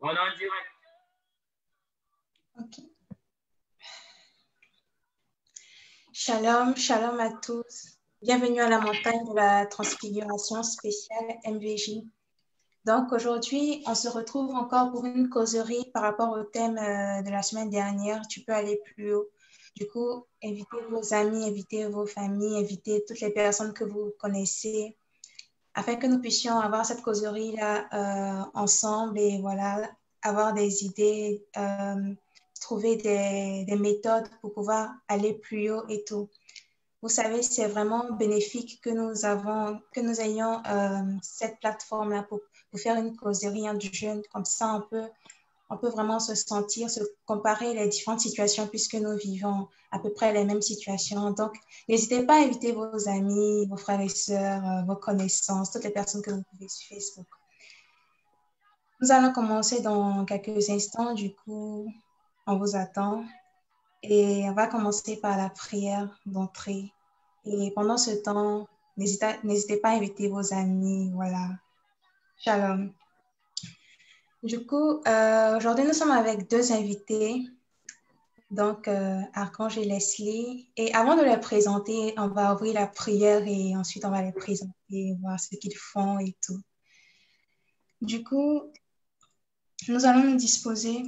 On est en direct. Ok. Shalom, shalom à tous. Bienvenue à la montagne de la transfiguration spéciale MVJ. Donc aujourd'hui, on se retrouve encore pour une causerie par rapport au thème de la semaine dernière. Tu peux aller plus haut. Du coup, invitez vos amis, invitez vos familles, invitez toutes les personnes que vous connaissez afin que nous puissions avoir cette causerie-là ensemble et voilà, avoir des idées, trouver des méthodes pour pouvoir aller plus haut et tout. Vous savez, c'est vraiment bénéfique que nous ayons cette plateforme-là pour faire une causerie du jeune. Comme ça, on peut vraiment se comparer les différentes situations puisque nous vivons à peu près les mêmes situations. Donc, n'hésitez pas à inviter vos amis, vos frères et sœurs, vos connaissances, toutes les personnes que vous pouvez sur Facebook. Nous allons commencer dans quelques instants. Du coup, on vous attend. Et on va commencer par la prière d'entrée. Et pendant ce temps, n'hésitez pas à inviter vos amis. Voilà. Shalom. Du coup, aujourd'hui, nous sommes avec deux invités, donc Archange et Leslie. Et avant de les présenter, on va ouvrir la prière et ensuite on va les présenter, voir ce qu'ils font et tout. Du coup, nous allons nous disposer.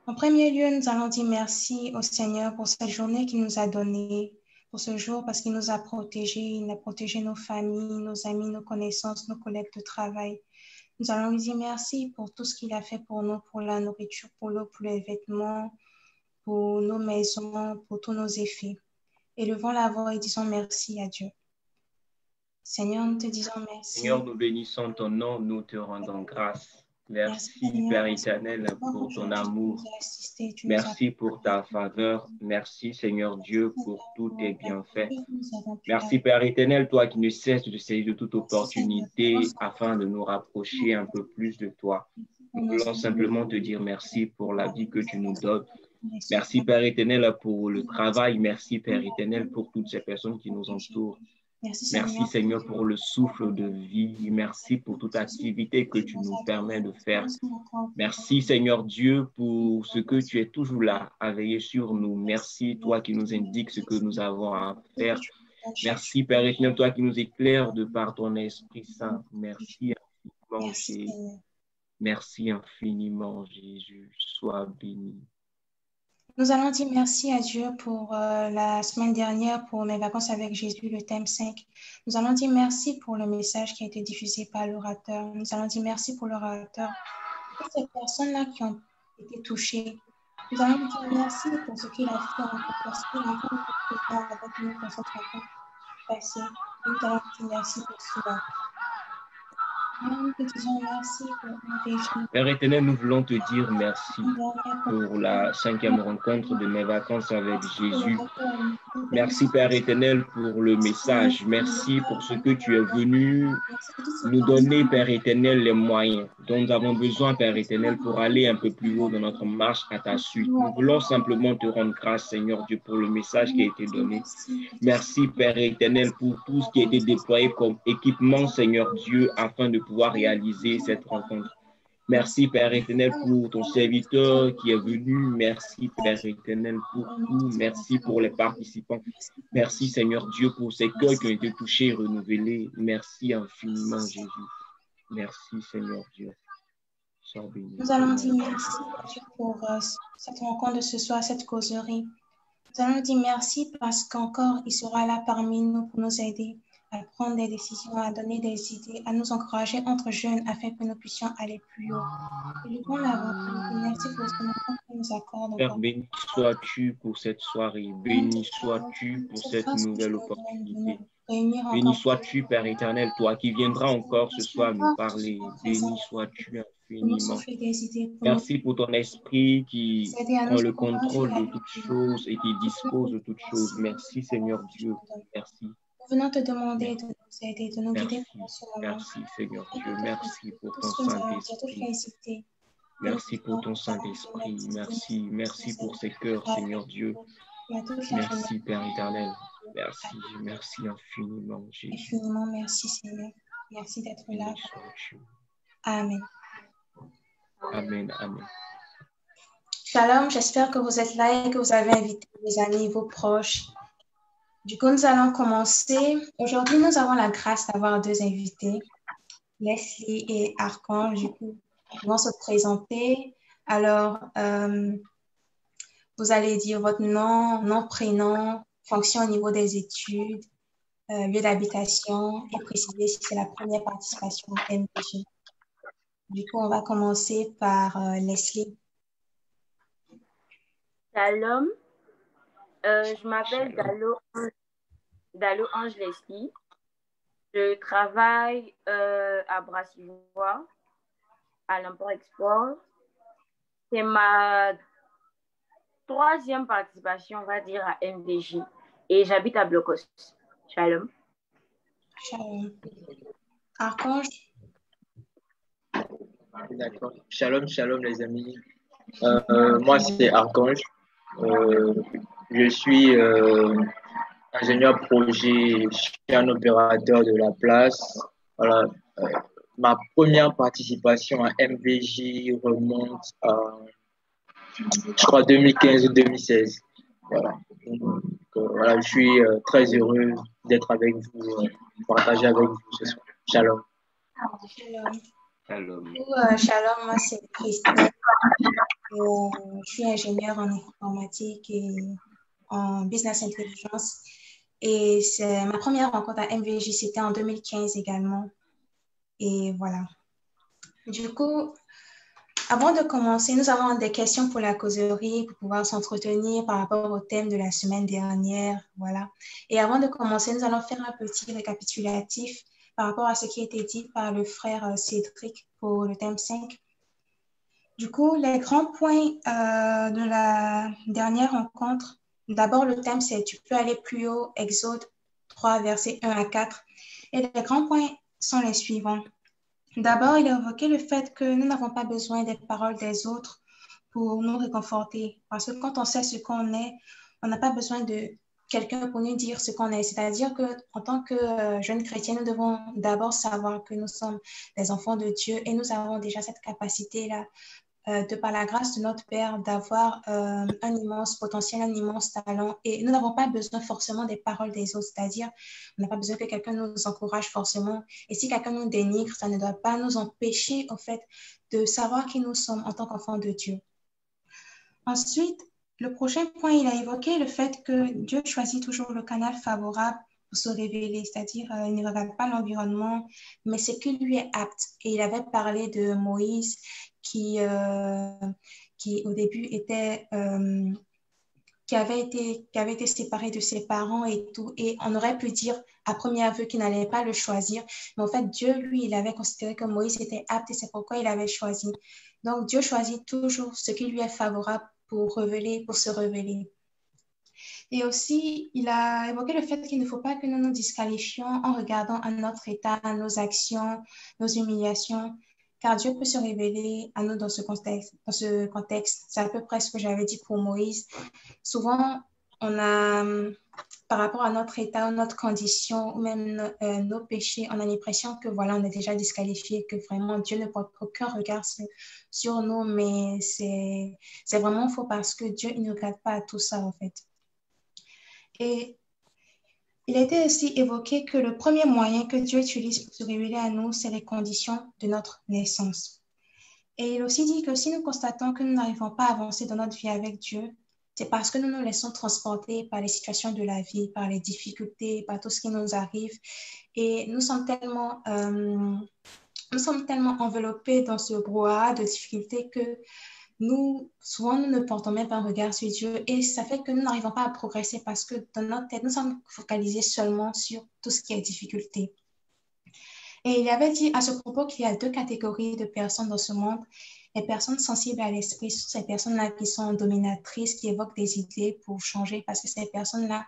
En premier lieu, nous allons dire merci au Seigneur pour cette journée qu'il nous a donnée, pour ce jour parce qu'il nous a protégés, il a protégé nos familles, nos amis, nos connaissances, nos collègues de travail. Nous allons lui dire merci pour tout ce qu'il a fait pour nous, pour la nourriture, pour l'eau, pour les vêtements, pour nos maisons, pour tous nos effets. Élevons la voix et disons merci à Dieu. Seigneur, nous te disons merci. Seigneur, nous bénissons ton nom, nous te rendons grâce. Merci, Père éternel, pour ton amour. Merci pour ta faveur. Merci, Seigneur Dieu, pour tous tes bienfaits. Merci, Père éternel, toi qui ne cesses de saisir de toute opportunité afin de nous rapprocher un peu plus de toi. Nous voulons simplement te dire merci pour la vie que tu nous donnes. Merci, Père éternel, pour le travail. Merci, Père éternel, pour toutes ces personnes qui nous entourent. Merci, Seigneur, pour le souffle de vie. Merci pour toute activité que tu nous permets de faire. Merci, Seigneur Dieu, pour ce que tu es toujours là à veiller sur nous. Merci, toi qui nous indiques ce que nous avons à faire. Merci, Père éternel, toi qui nous éclaires de par ton Esprit Saint. Merci infiniment, Jésus. Merci infiniment, Jésus. Sois béni. Nous allons dire merci à Dieu pour la semaine dernière, pour mes vacances avec Jésus, le thème 5. Nous allons dire merci pour le message qui a été diffusé par l'orateur. Nous allons dire merci pour l'orateur. Pour ces personnes-là qui ont été touchées. Nous allons dire merci pour ce qu'il a fait en notre personne, avec nous dans cette rencontre passée. Nous allons dire merci pour cela. Nous te disons merci pour Père éternel, nous voulons te dire merci pour la 5e rencontre de mes vacances avec Jésus. Merci, Père éternel, pour le message. Merci pour ce que tu es venu nous donner, Père éternel, les moyens dont nous avons besoin, Père éternel, pour aller un peu plus haut dans notre marche à ta suite. Nous voulons simplement te rendre grâce, Seigneur Dieu, pour le message qui a été donné. Merci, Père éternel, pour tout ce qui a été déployé comme équipement, Seigneur Dieu, afin de pouvoir réaliser cette rencontre. Merci, Père éternel, pour ton serviteur qui est venu. Merci, Père éternel, pour tout. Merci pour les participants. Merci, Seigneur Dieu, pour ces cœurs qui ont été touchés et renouvelés. Merci infiniment, Jésus. Merci, Seigneur Dieu. Sois béni. Nous allons dire merci pour cette rencontre de ce soir, cette causerie. Nous allons dire merci parce qu'encore, il sera là parmi nous pour nous aider à prendre des décisions, à donner des idées, à nous encourager entre jeunes afin que nous puissions aller plus haut. Et nous merci pour ce moment que nous accorde. Père, béni sois-tu pour cette soirée. Béni sois-tu pour cette nouvelle opportunité. Béni sois-tu, Père éternel, toi qui viendras encore ce soir nous parler. Béni sois-tu infiniment. Merci pour ton esprit qui prend le contrôle de toutes choses et qui dispose de toutes choses. Merci, Seigneur Dieu. Merci. Nous venons te demander de nous aider, de nous guider pour ce moment. Merci, Seigneur Dieu. Merci pour ton Saint-Esprit. Merci pour ton Saint-Esprit. Merci. Merci pour ces cœurs, Seigneur Dieu. Merci, Père éternel. Merci infiniment, Jésus. Infiniment, merci, Seigneur. Merci d'être là. Amen. Amen. Amen. Shalom, j'espère que vous êtes là et que vous avez invité vos amis, vos proches. Du coup, nous allons commencer. Aujourd'hui, nous avons la grâce d'avoir deux invités, Leslie et Archange. Du coup, ils vont se présenter. Alors, vous allez dire votre nom, prénom, fonction au niveau des études, lieu d'habitation et préciser si c'est la première participation au MPG. Du coup, on va commencer par Leslie. Shalom, je m'appelle Dalo Ange Leslie. Je travaille à Brasilia, à l'import-export. C'est ma troisième participation, on va dire, à MDJ. Et j'habite à Blocos. Shalom. Shalom. Archange. D'accord. Shalom, shalom les amis. Moi, c'est Archange. Je suis ingénieur projet, je suis un opérateur de la place. Voilà. Ma première participation à MVJ remonte à, je crois, 2015 ou 2016. Voilà. Donc, voilà, je suis très heureux d'être avec vous, partager avec vous ce soir. Shalom. Shalom. Shalom. Shalom, moi c'est Christine. Je suis ingénieure en informatique et en business intelligence. Et c'est ma première rencontre à MVJ, c'était en 2015 également. Et voilà. Du coup, avant de commencer, nous avons des questions pour la causerie, pour pouvoir s'entretenir par rapport au thème de la semaine dernière. Voilà. Et avant de commencer, nous allons faire un petit récapitulatif par rapport à ce qui a été dit par le frère Cédric pour le thème 5. Du coup, les grands points de la dernière rencontre, d'abord le thème c'est « Tu peux aller plus haut », Exode 3, versets 1 à 4. Et les grands points sont les suivants. D'abord, il a évoqué le fait que nous n'avons pas besoin des paroles des autres pour nous réconforter. Parce que quand on sait ce qu'on est, on n'a pas besoin de quelqu'un pour nous dire ce qu'on est. C'est-à-dire qu'en tant que jeunes chrétiens, nous devons d'abord savoir que nous sommes des enfants de Dieu et nous avons déjà cette capacité-là, de par la grâce de notre Père, d'avoir un immense potentiel, un immense talent. Et nous n'avons pas besoin forcément des paroles des autres, c'est-à-dire on n'a pas besoin que quelqu'un nous encourage forcément. Et si quelqu'un nous dénigre, ça ne doit pas nous empêcher, en fait, de savoir qui nous sommes en tant qu'enfants de Dieu. Ensuite, le prochain point, il a évoqué le fait que Dieu choisit toujours le canal favorable pour se révéler, c'est-à-dire il ne regarde pas l'environnement, mais ce qui lui est apte. Et il avait parlé de Moïse qui au début qui avait été séparé de ses parents et tout. Et on aurait pu dire à première vue qu'il n'allait pas le choisir. Mais en fait, Dieu, lui, il avait considéré que Moïse était apte et c'est pourquoi il avait choisi. Donc, Dieu choisit toujours ce qui lui est favorable pour se révéler. Et aussi, il a évoqué le fait qu'il ne faut pas que nous nous disqualifions en regardant à notre état, à nos actions, nos humiliations, car Dieu peut se révéler à nous dans ce contexte. C'est à peu près ce que j'avais dit pour Moïse. Souvent, on a, par rapport à notre état, notre condition, ou même nos péchés, on a l'impression que voilà, on est déjà disqualifié, que vraiment Dieu ne porte aucun regard sur nous, mais c'est vraiment faux parce que Dieu, il ne regarde pas à tout ça en fait. Et il a été aussi évoqué que le premier moyen que Dieu utilise pour se révéler à nous, c'est les conditions de notre naissance. Et il a aussi dit que si nous constatons que nous n'arrivons pas à avancer dans notre vie avec Dieu, c'est parce que nous nous laissons transporter par les situations de la vie, par les difficultés, par tout ce qui nous arrive. Et nous sommes tellement enveloppés dans ce brouhaha de difficultés que souvent, nous ne portons même pas un regard sur Dieu et ça fait que nous n'arrivons pas à progresser parce que dans notre tête, nous sommes focalisés seulement sur tout ce qui est difficulté. Et il avait dit à ce propos qu'il y a deux catégories de personnes dans ce monde. Les personnes sensibles à l'esprit sont ces personnes-là qui sont dominatrices, qui évoquent des idées pour changer parce que ces personnes-là,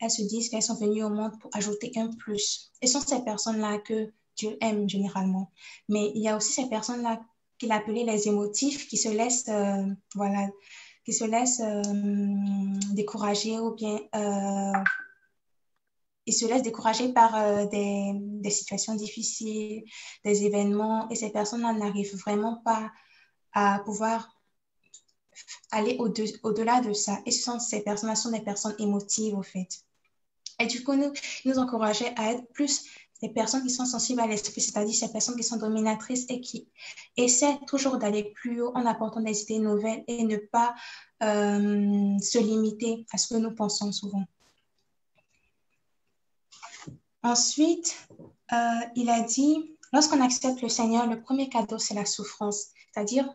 elles se disent qu'elles sont venues au monde pour ajouter un plus. Et ce sont ces personnes-là que Dieu aime généralement. Mais il y a aussi ces personnes-là qu'il appelait les émotifs qui se laissent, décourager ou bien ils se laissent décourager par des situations difficiles, des événements, et ces personnes-là n'arrivent vraiment pas à pouvoir aller au-delà de ça. Et ces personnes-là sont des personnes émotives, au fait. Et du coup, nous encourageait à être plus des personnes qui sont sensibles à l'esprit, c'est-à-dire ces personnes qui sont dominatrices et qui essaient toujours d'aller plus haut en apportant des idées nouvelles et ne pas se limiter à ce que nous pensons souvent. Ensuite, il a dit, lorsqu'on accepte le Seigneur, le premier cadeau, c'est la souffrance. C'est-à-dire,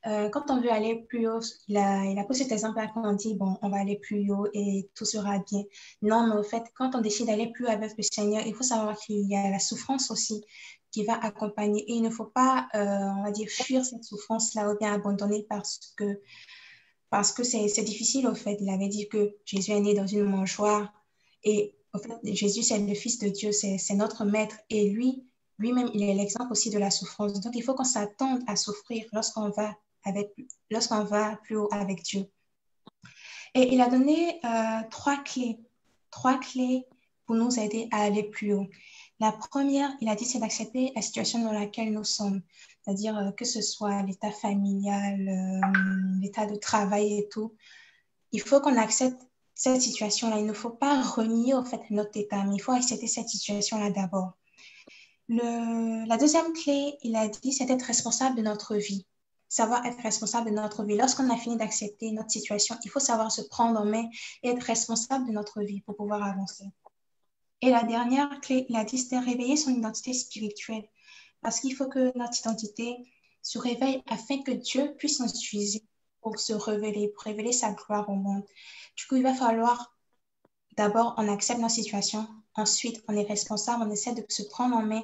quand on veut aller plus haut, il a pris cet exemple là quand on dit, bon, on va aller plus haut et tout sera bien. Non, mais au fait, quand on décide d'aller plus haut avec le Seigneur, il faut savoir qu'il y a la souffrance aussi qui va accompagner. Et il ne faut pas, on va dire, fuir cette souffrance-là ou bien abandonner parce que c'est difficile, au fait. Il avait dit que Jésus est né dans une mangeoire et au fait, Jésus, c'est le Fils de Dieu, c'est notre Maître. Et lui-même, il est l'exemple aussi de la souffrance. Donc, il faut qu'on s'attende à souffrir lorsqu'on va plus haut avec Dieu. Et il a donné trois clés pour nous aider à aller plus haut. La première, il a dit, c'est d'accepter la situation dans laquelle nous sommes, c'est-à-dire que ce soit l'état familial, l'état de travail et tout. Il faut qu'on accepte cette situation-là. Il ne faut pas renier au fait notre état, mais il faut accepter cette situation-là d'abord. La deuxième clé, il a dit, c'est être responsable de notre vie. Savoir être responsable de notre vie. Lorsqu'on a fini d'accepter notre situation, il faut savoir se prendre en main et être responsable de notre vie pour pouvoir avancer. Et la dernière clé, il a dit, c'est réveiller son identité spirituelle. Parce qu'il faut que notre identité se réveille afin que Dieu puisse nous utiliser pour se révéler, pour révéler sa gloire au monde. Du coup, il va falloir d'abord, on accepte notre situation. Ensuite, on est responsable, on essaie de se prendre en main.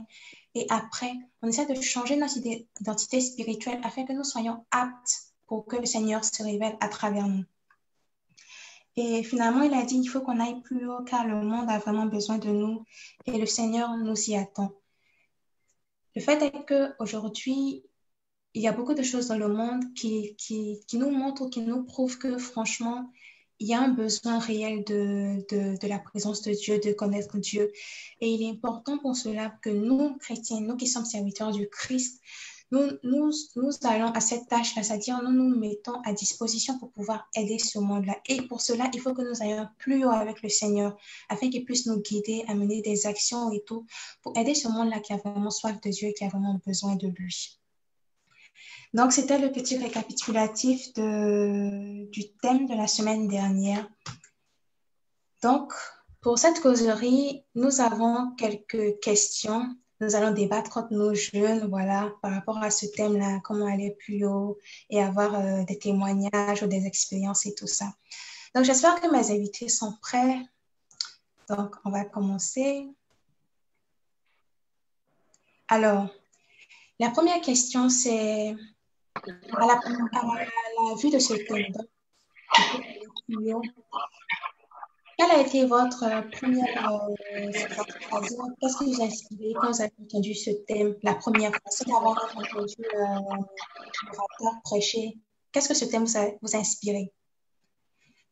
Et après, on essaie de changer notre identité spirituelle afin que nous soyons aptes pour que le Seigneur se révèle à travers nous. Et finalement, il a dit, il faut qu'on aille plus haut car le monde a vraiment besoin de nous et le Seigneur nous y attend. Le fait est qu'aujourd'hui, il y a beaucoup de choses dans le monde qui nous montrent, qui nous prouvent que franchement, il y a un besoin réel de la présence de Dieu, de connaître Dieu. Et il est important pour cela que nous, chrétiens, nous qui sommes serviteurs du Christ, nous allons à cette tâche-là, c'est-à-dire nous nous mettons à disposition pour pouvoir aider ce monde-là. Et pour cela, il faut que nous ayons plus haut avec le Seigneur, afin qu'il puisse nous guider, à mener des actions et tout, pour aider ce monde-là qui a vraiment soif de Dieu et qui a vraiment besoin de lui. Donc, c'était le petit récapitulatif du thème de la semaine dernière. Donc, pour cette causerie, nous avons quelques questions. Nous allons débattre entre nos jeunes, voilà, par rapport à ce thème-là, comment aller plus haut et avoir des témoignages ou des expériences et tout ça. Donc, j'espère que mes invités sont prêts. Donc, on va commencer. Alors, la première question, c'est à la vue de ce thème. Donc, quelle a été votre première sensation? Qu'est-ce qui vous a inspiré quand vous avez entendu ce thème la première fois? Sans avoir entendu l'orateur prêcher, qu'est-ce que ce thème vous a inspiré?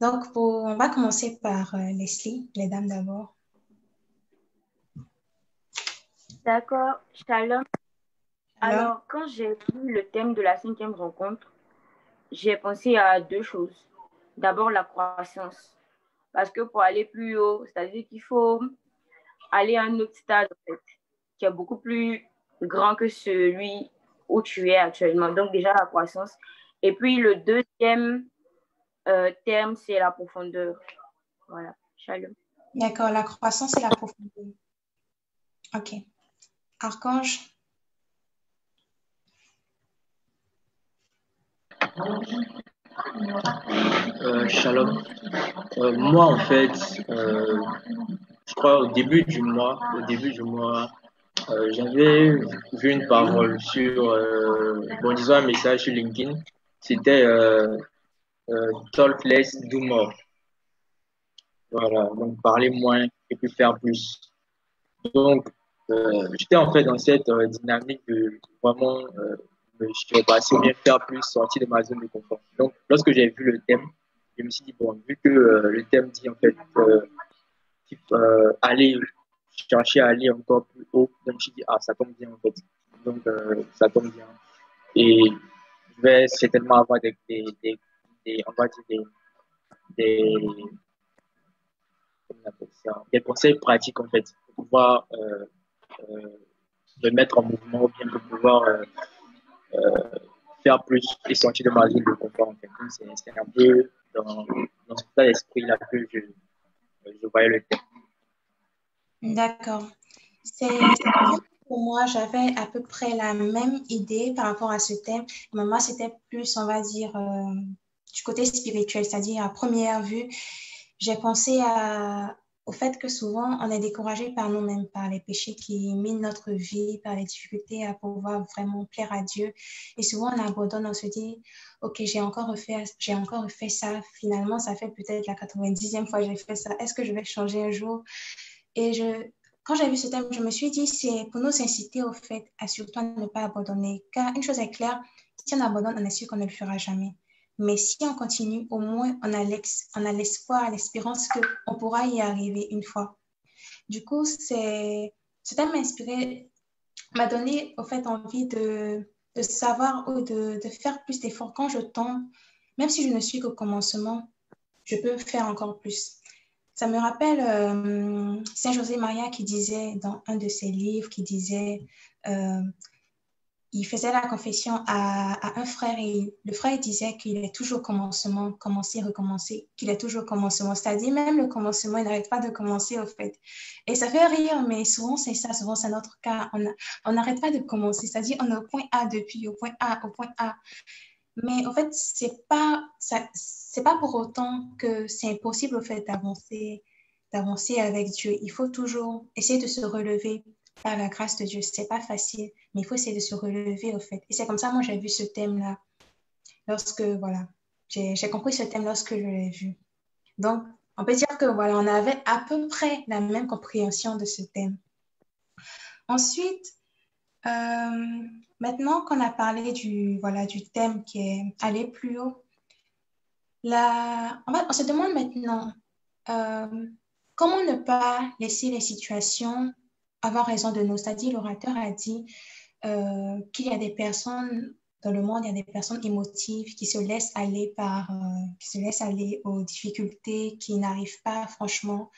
Donc, on va commencer par Leslie, les dames d'abord. D'accord, Shalom. Alors, quand j'ai vu le thème de la 5e rencontre, j'ai pensé à deux choses. D'abord, la croissance. Parce que pour aller plus haut, c'est-à-dire qu'il faut aller à un autre stade, en fait, qui est beaucoup plus grand que celui où tu es actuellement. Donc, déjà, la croissance. Et puis, le deuxième terme, c'est la profondeur. Voilà, Shalom. D'accord, la croissance et la profondeur. OK. Archange? Shalom. Moi, en fait, je crois au début du mois, j'avais vu une parole sur, bon, disons un message sur LinkedIn. C'était Talk less, do more. Voilà, donc parler moins et puis faire plus. Donc, j'étais en fait dans cette dynamique de vraiment me surpasser, bien faire plus, sortir de ma zone de confort. Donc, lorsque j'ai vu le thème, je me suis dit, bon, vu que le thème dit en fait aller chercher à aller encore plus haut. Donc, je dis, ah, ça tombe bien, en fait. Donc, ça tombe bien. Et je vais certainement avoir on va dire des, comment on appelle ça, des conseils pratiques, en fait, pour pouvoir me mettre en mouvement, ou bien pour pouvoir faire plus et sortir de ma zone de confort, en fait. Donc, c'est un peu dans cet état d'esprit-là que je voyais le thème. D'accord. C'est vrai que pour moi, j'avais à peu près la même idée par rapport à ce thème. Mais moi, c'était plus, on va dire, du côté spirituel, c'est-à-dire à première vue, j'ai pensé au fait que souvent, on est découragé par nous-mêmes, par les péchés qui minent notre vie, par les difficultés à pouvoir vraiment plaire à Dieu. Et souvent, on abandonne, on se dit, OK, j'ai encore refait ça. Finalement, ça fait peut-être la 90e fois que j'ai fait ça. Est-ce que je vais changer un jour? Et quand j'ai vu ce thème, je me suis dit, c'est pour nous inciter au fait à surtout ne pas abandonner. Car une chose est claire, si on abandonne, on est sûr qu'on ne le fera jamais. Mais si on continue, au moins, on a l'espoir, l'espérance qu'on pourra y arriver une fois. Du coup, ce thème m'a donné au fait envie de savoir ou de faire plus d'efforts quand je tombe. Même si je ne suis qu'au commencement, je peux faire encore plus. Ça me rappelle Saint José Maria qui disait dans un de ses livres, il faisait la confession à un frère et le frère disait qu'il est toujours commencement, commencer, recommencer, qu'il est toujours commencement. C'est-à-dire même le commencement, il n'arrête pas de commencer au fait. Et ça fait rire, mais souvent c'est ça, souvent c'est notre cas. On n'arrête pas de commencer, c'est-à-dire on est au point A depuis, au point A, au point A. Mais en fait, c'est pas pour autant que c'est impossible au fait d'avancer avec Dieu. Il faut toujours essayer de se relever par la grâce de Dieu. C'est pas facile, mais il faut essayer de se relever au fait. Et c'est comme ça, moi, j'ai vu ce thème-là lorsque, voilà, j'ai compris ce thème lorsque je l'ai vu. Donc, on peut dire que, voilà, on avait à peu près la même compréhension de ce thème. Ensuite, maintenant qu'on a parlé du thème qui est aller plus haut, on se demande maintenant comment ne pas laisser les situations avoir raison de nous. C'est-à-dire, l'orateur a dit qu'il y a des personnes dans le monde, il y a des personnes émotives qui se laissent aller aux difficultés, qui n'arrivent pas, franchement,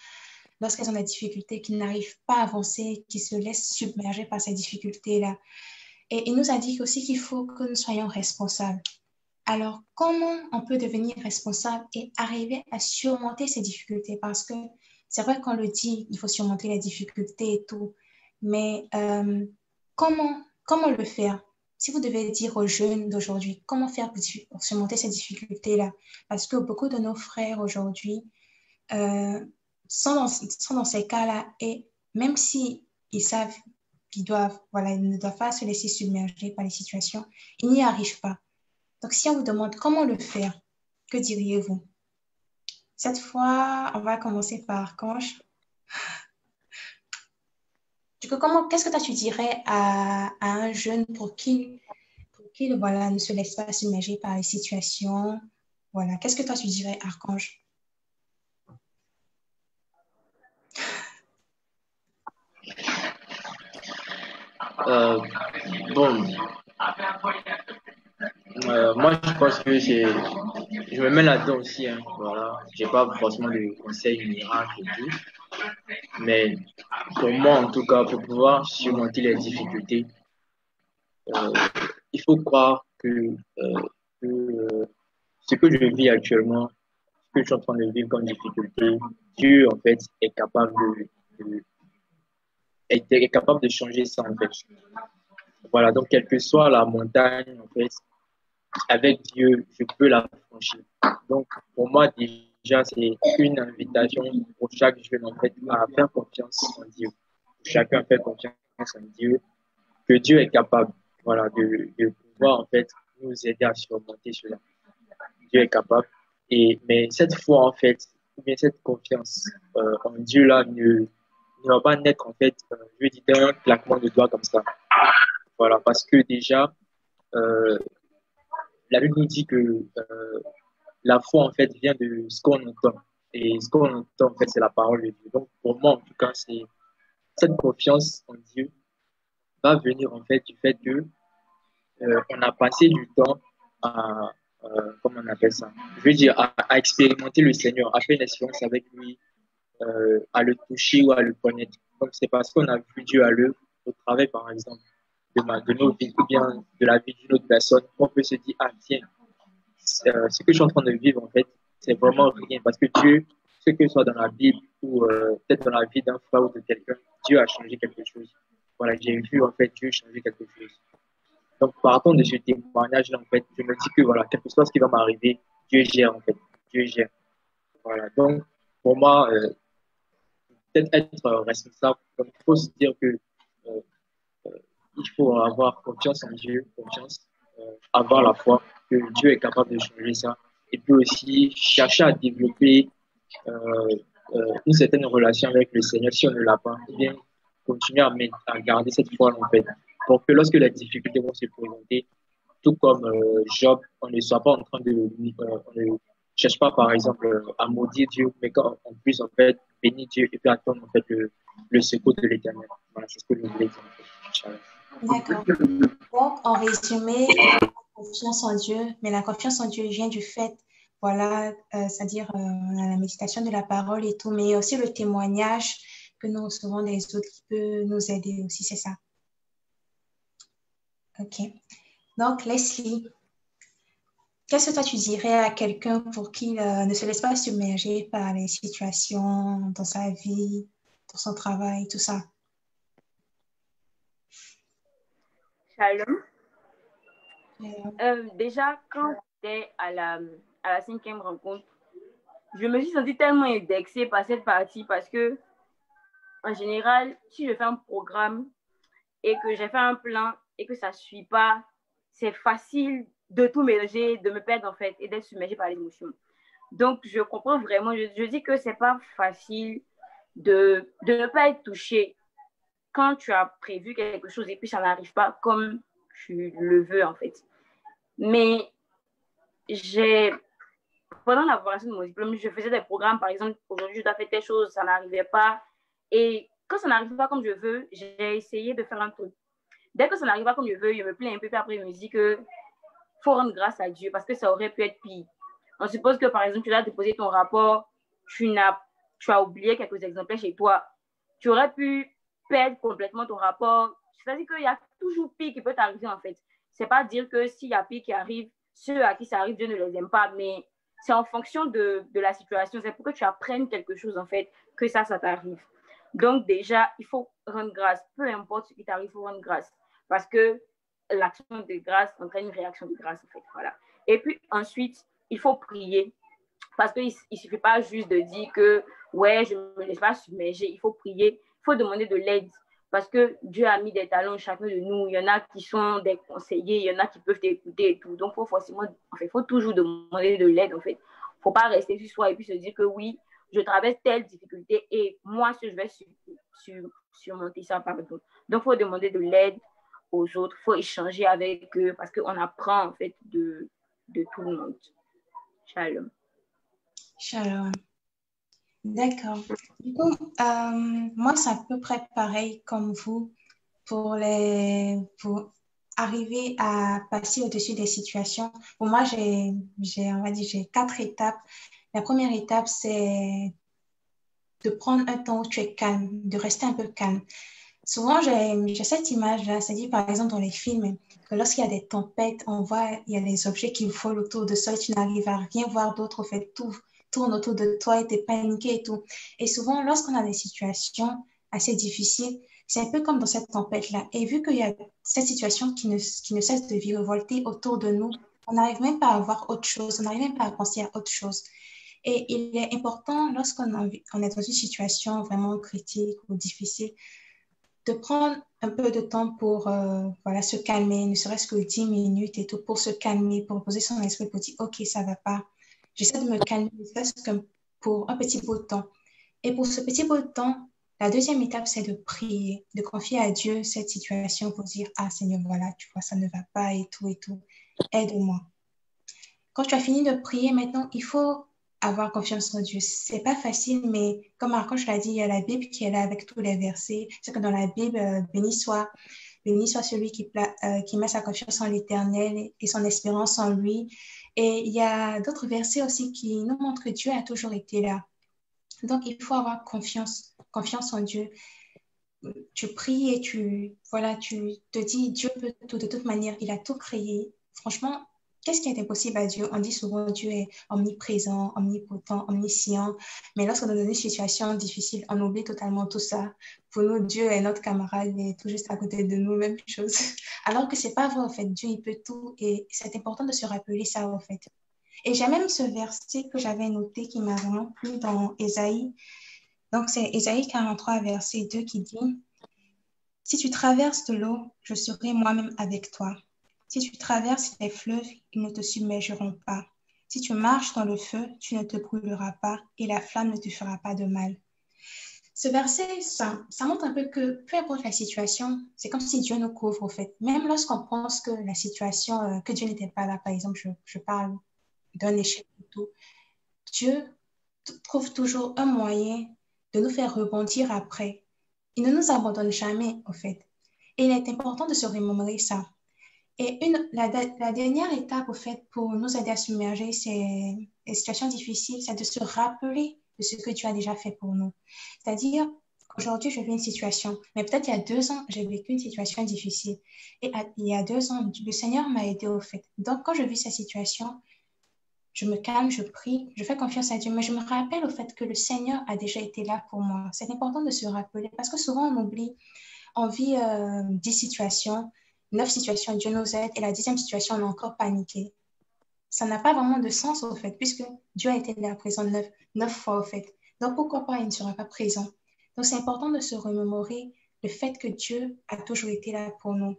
lorsqu'elles ont des difficultés, qui n'arrivent pas à avancer, qui se laissent submerger par ces difficultés-là. Et il nous a dit aussi qu'il faut que nous soyons responsables. Alors, comment on peut devenir responsable et arriver à surmonter ces difficultés? Parce que c'est vrai qu'on le dit, il faut surmonter les difficultés et tout, mais comment le faire? Si vous devez dire aux jeunes d'aujourd'hui, comment faire pour surmonter ces difficultés-là? Parce que beaucoup de nos frères aujourd'hui sont dans ces cas-là et même si ils savent qu'ils ils ne doivent pas se laisser submerger par les situations, ils n'y arrivent pas. Donc, si on vous demande comment le faire, que diriez-vous? Cette fois, on va commencer par Archange. Du coup, qu'est-ce que toi tu dirais à un jeune pour qu'il voilà, ne se laisse pas submerger par les situations? Voilà, qu'est-ce que toi tu dirais, Archange? Bon, moi, je pense que je me mets là-dedans aussi, hein, voilà. J'ai pas forcément de conseils miracles et tout. Mais pour moi, en tout cas, pour pouvoir surmonter les difficultés, euh, il faut croire que ce que je vis actuellement, ce que je suis en train de vivre comme difficulté, Dieu, en fait, est capable de changer ça, en fait. Voilà, donc, quelle que soit la montagne, en fait, avec Dieu, je peux la franchir. Donc, pour moi, déjà, c'est une invitation pour chaque jeune, en fait, à faire confiance en Dieu. Chacun fait confiance en Dieu, que Dieu est capable, voilà, de pouvoir, en fait, nous aider à surmonter cela. Dieu est capable. Mais cette foi, en fait, ou bien cette confiance en Dieu-là ne va pas naître, en fait, je veux dire, d'un claquement de doigts comme ça. Voilà, parce que déjà, euh, la Bible nous dit que la foi, en fait, vient de ce qu'on entend. Et ce qu'on entend, en fait, c'est la parole de Dieu. Donc, pour moi, en tout cas, c'est cette confiance en Dieu va venir, en fait, du fait que on a passé du temps à, comment on appelle ça? Je veux dire, à expérimenter le Seigneur, à faire une expérience avec lui, à le toucher ou à le connaître. Donc, c'est parce qu'on a vu Dieu à l'œuvre, au travail, par exemple, de nos vies, ou bien de la vie d'une autre personne, qu'on peut se dire, ah, tiens, ce que je suis en train de vivre, en fait, c'est vraiment rien. Parce que Dieu, ce que ce soit dans la Bible ou peut-être dans la vie d'un frère ou de quelqu'un, Dieu a changé quelque chose. Voilà, j'ai vu, en fait, Dieu changer quelque chose. Donc, partant de ce témoignage-là, en fait, je me dis que, voilà, quelque chose qui va m'arriver, Dieu gère, en fait. Dieu gère. Voilà. Donc, pour moi, peut-être être responsable, donc il faut se dire que euh, il faut avoir confiance en Dieu, confiance, avoir la foi que Dieu est capable de changer ça, et puis aussi chercher à développer une certaine relation avec le Seigneur si on ne l'a pas, ou bien continuer à garder cette foi en fait, pour que lorsque les difficultés vont se présenter, tout comme Job, on ne soit pas en train on ne cherche pas par exemple à maudire Dieu, mais qu'en plus en fait bénir Dieu et puis attendre en fait le secours de l'Éternel. Voilà, c'est ce que je voulais dire. En fait. D'accord. Donc, en résumé, confiance en Dieu, mais la confiance en Dieu vient du fait, voilà, c'est-à-dire la méditation de la parole et tout, mais aussi le témoignage que nous recevons des autres qui peut nous aider aussi, c'est ça. Ok. Donc, Leslie, qu'est-ce que toi tu dirais à quelqu'un pour qu'il ne se laisse pas submerger par les situations dans sa vie, dans son travail, tout ça? Shalom. Déjà, quand j'étais à la 5e rencontre, je me suis sentie tellement indexée par cette partie parce que, en général, si je fais un programme et que j'ai fait un plan et que ça ne suit pas, c'est facile de tout mélanger, de me perdre en fait et d'être submergée par l'émotion. Donc, je comprends vraiment, je dis que ce n'est pas facile de ne pas être touché quand tu as prévu quelque chose et puis ça n'arrive pas comme tu le veux en fait. Mais pendant l'élaboration de mon diplôme, je faisais des programmes, par exemple, aujourd'hui je dois faire telle chose, ça n'arrivait pas. Et quand ça n'arrive pas comme je veux, j'ai essayé de faire un truc. Dès que ça n'arrive pas comme je veux, je me plains un peu, puis après je me dis que faut rendre grâce à Dieu parce que ça aurait pu être pire. On suppose que, par exemple, tu dois déposer ton rapport, tu as oublié quelques exemplaires chez toi. Tu aurais pu perdre complètement ton rapport. C'est-à-dire qu'il y a toujours pire qui peut t'arriver, en fait. C'est pas dire que s'il y a pire qui arrive, ceux à qui ça arrive, Dieu ne les aime pas, mais c'est en fonction de la situation. C'est pour que tu apprennes quelque chose, en fait, que ça t'arrive. Donc, déjà, il faut rendre grâce. Peu importe ce qui t'arrive, il faut rendre grâce. Parce que l'action de grâce entraîne une réaction de grâce, en fait. Voilà. Et puis, ensuite, il faut prier. Parce qu'il ne suffit pas juste de dire que, ouais, je ne me laisse pas submerger. Il faut prier. Il faut demander de l'aide. Parce que Dieu a mis des talents chacun de nous. Il y en a qui sont des conseillers, il y en a qui peuvent t'écouter et tout. Donc, il faut toujours demander de l'aide, en fait. Il ne faut pas rester sur soi et puis se dire que oui, je traverse telle difficulté et moi, je vais surmonter ça, par exemple. Donc, il faut demander de l'aide aux autres, il faut échanger avec eux parce qu'on apprend, en fait, de tout le monde. Shalom. Shalom. D'accord. Du coup, moi, c'est à peu près pareil comme vous pour arriver à passer au-dessus des situations. Pour moi, j'ai 4 étapes. La première étape, c'est de prendre un temps où tu es calme, de rester un peu calme. Souvent, j'ai cette image-là, c'est-à-dire par exemple dans les films, que lorsqu'il y a des tempêtes, on voit, il y a des objets qui volent autour de soi et tu n'arrives à rien voir d'autre, au fait, tout tourne autour de toi et tu es paniqué et tout. Et souvent, lorsqu'on a des situations assez difficiles, c'est un peu comme dans cette tempête-là. Et vu qu'il y a cette situation qui ne cesse de virevolter autour de nous, on n'arrive même pas à voir autre chose, on n'arrive même pas à penser à autre chose. Et il est important, lorsqu'on est dans une situation vraiment critique ou difficile, de prendre un peu de temps pour voilà, se calmer, ne serait-ce que 10 minutes et tout, pour se calmer, pour poser son esprit, pour dire, OK, ça va pas. J'essaie de me calmer, ne serait-ce que pour un petit bout de temps. Et pour ce petit bout de temps, la deuxième étape, c'est de prier, de confier à Dieu cette situation pour dire, ah Seigneur, voilà, tu vois, ça ne va pas et tout, aide-moi. Quand tu as fini de prier, maintenant, il faut avoir confiance en Dieu. C'est pas facile, mais comme Archange l'a dit, il y a la Bible qui est là avec tous les versets. C'est que dans la Bible, béni soit celui qui met sa confiance en l'Éternel et son espérance en lui. Et il y a d'autres versets aussi qui nous montrent que Dieu a toujours été là. Donc, il faut avoir confiance en Dieu. Tu pries et voilà, tu te dis, Dieu peut tout de toute manière, il a tout créé. Franchement, qu'est-ce qui est impossible à Dieu? On dit souvent Dieu est omniprésent, omnipotent, omniscient. Mais lorsqu'on est dans une situation difficile, on oublie totalement tout ça. Pour nous, Dieu est notre camarade, il est tout juste à côté de nous, même chose. Alors que c'est pas vrai, en fait. Dieu, il peut tout et c'est important de se rappeler ça, en fait. Et j'ai même ce verset que j'avais noté qui m'a vraiment plu dans Ésaïe. Donc, c'est Ésaïe 43, verset 2 qui dit, « Si tu traverses de l'eau, je serai moi-même avec toi. Si tu traverses les fleuves, ils ne te submergeront pas. Si tu marches dans le feu, tu ne te brûleras pas et la flamme ne te fera pas de mal. » Ce verset, ça montre un peu que peu importe la situation, c'est comme si Dieu nous couvre, au fait. Même lorsqu'on pense que la situation, que Dieu n'était pas là, par exemple, je parle d'un échec et tout, Dieu trouve toujours un moyen de nous faire rebondir après. Il ne nous abandonne jamais, au fait. Et il est important de se remémorer ça. Et la dernière étape, au fait, pour nous aider à submerger ces situations difficiles, c'est de se rappeler de ce que Dieu a déjà fait pour nous. C'est-à-dire, aujourd'hui, je vis une situation, mais peut-être il y a 2 ans, j'ai vécu une situation difficile. Et il y a 2 ans, le Seigneur m'a aidé, au fait. Donc, quand je vis cette situation, je me calme, je prie, je fais confiance à Dieu, mais je me rappelle au fait que le Seigneur a déjà été là pour moi. C'est important de se rappeler parce que souvent on oublie, on vit 10 situations, 9 situations, Dieu nous aide, et la 10e situation, on a encore paniqué. Ça n'a pas vraiment de sens au fait, puisque Dieu a été là présent 9 fois au fait. Donc pourquoi pas, il ne sera pas présent. Donc c'est important de se remémorer le fait que Dieu a toujours été là pour nous.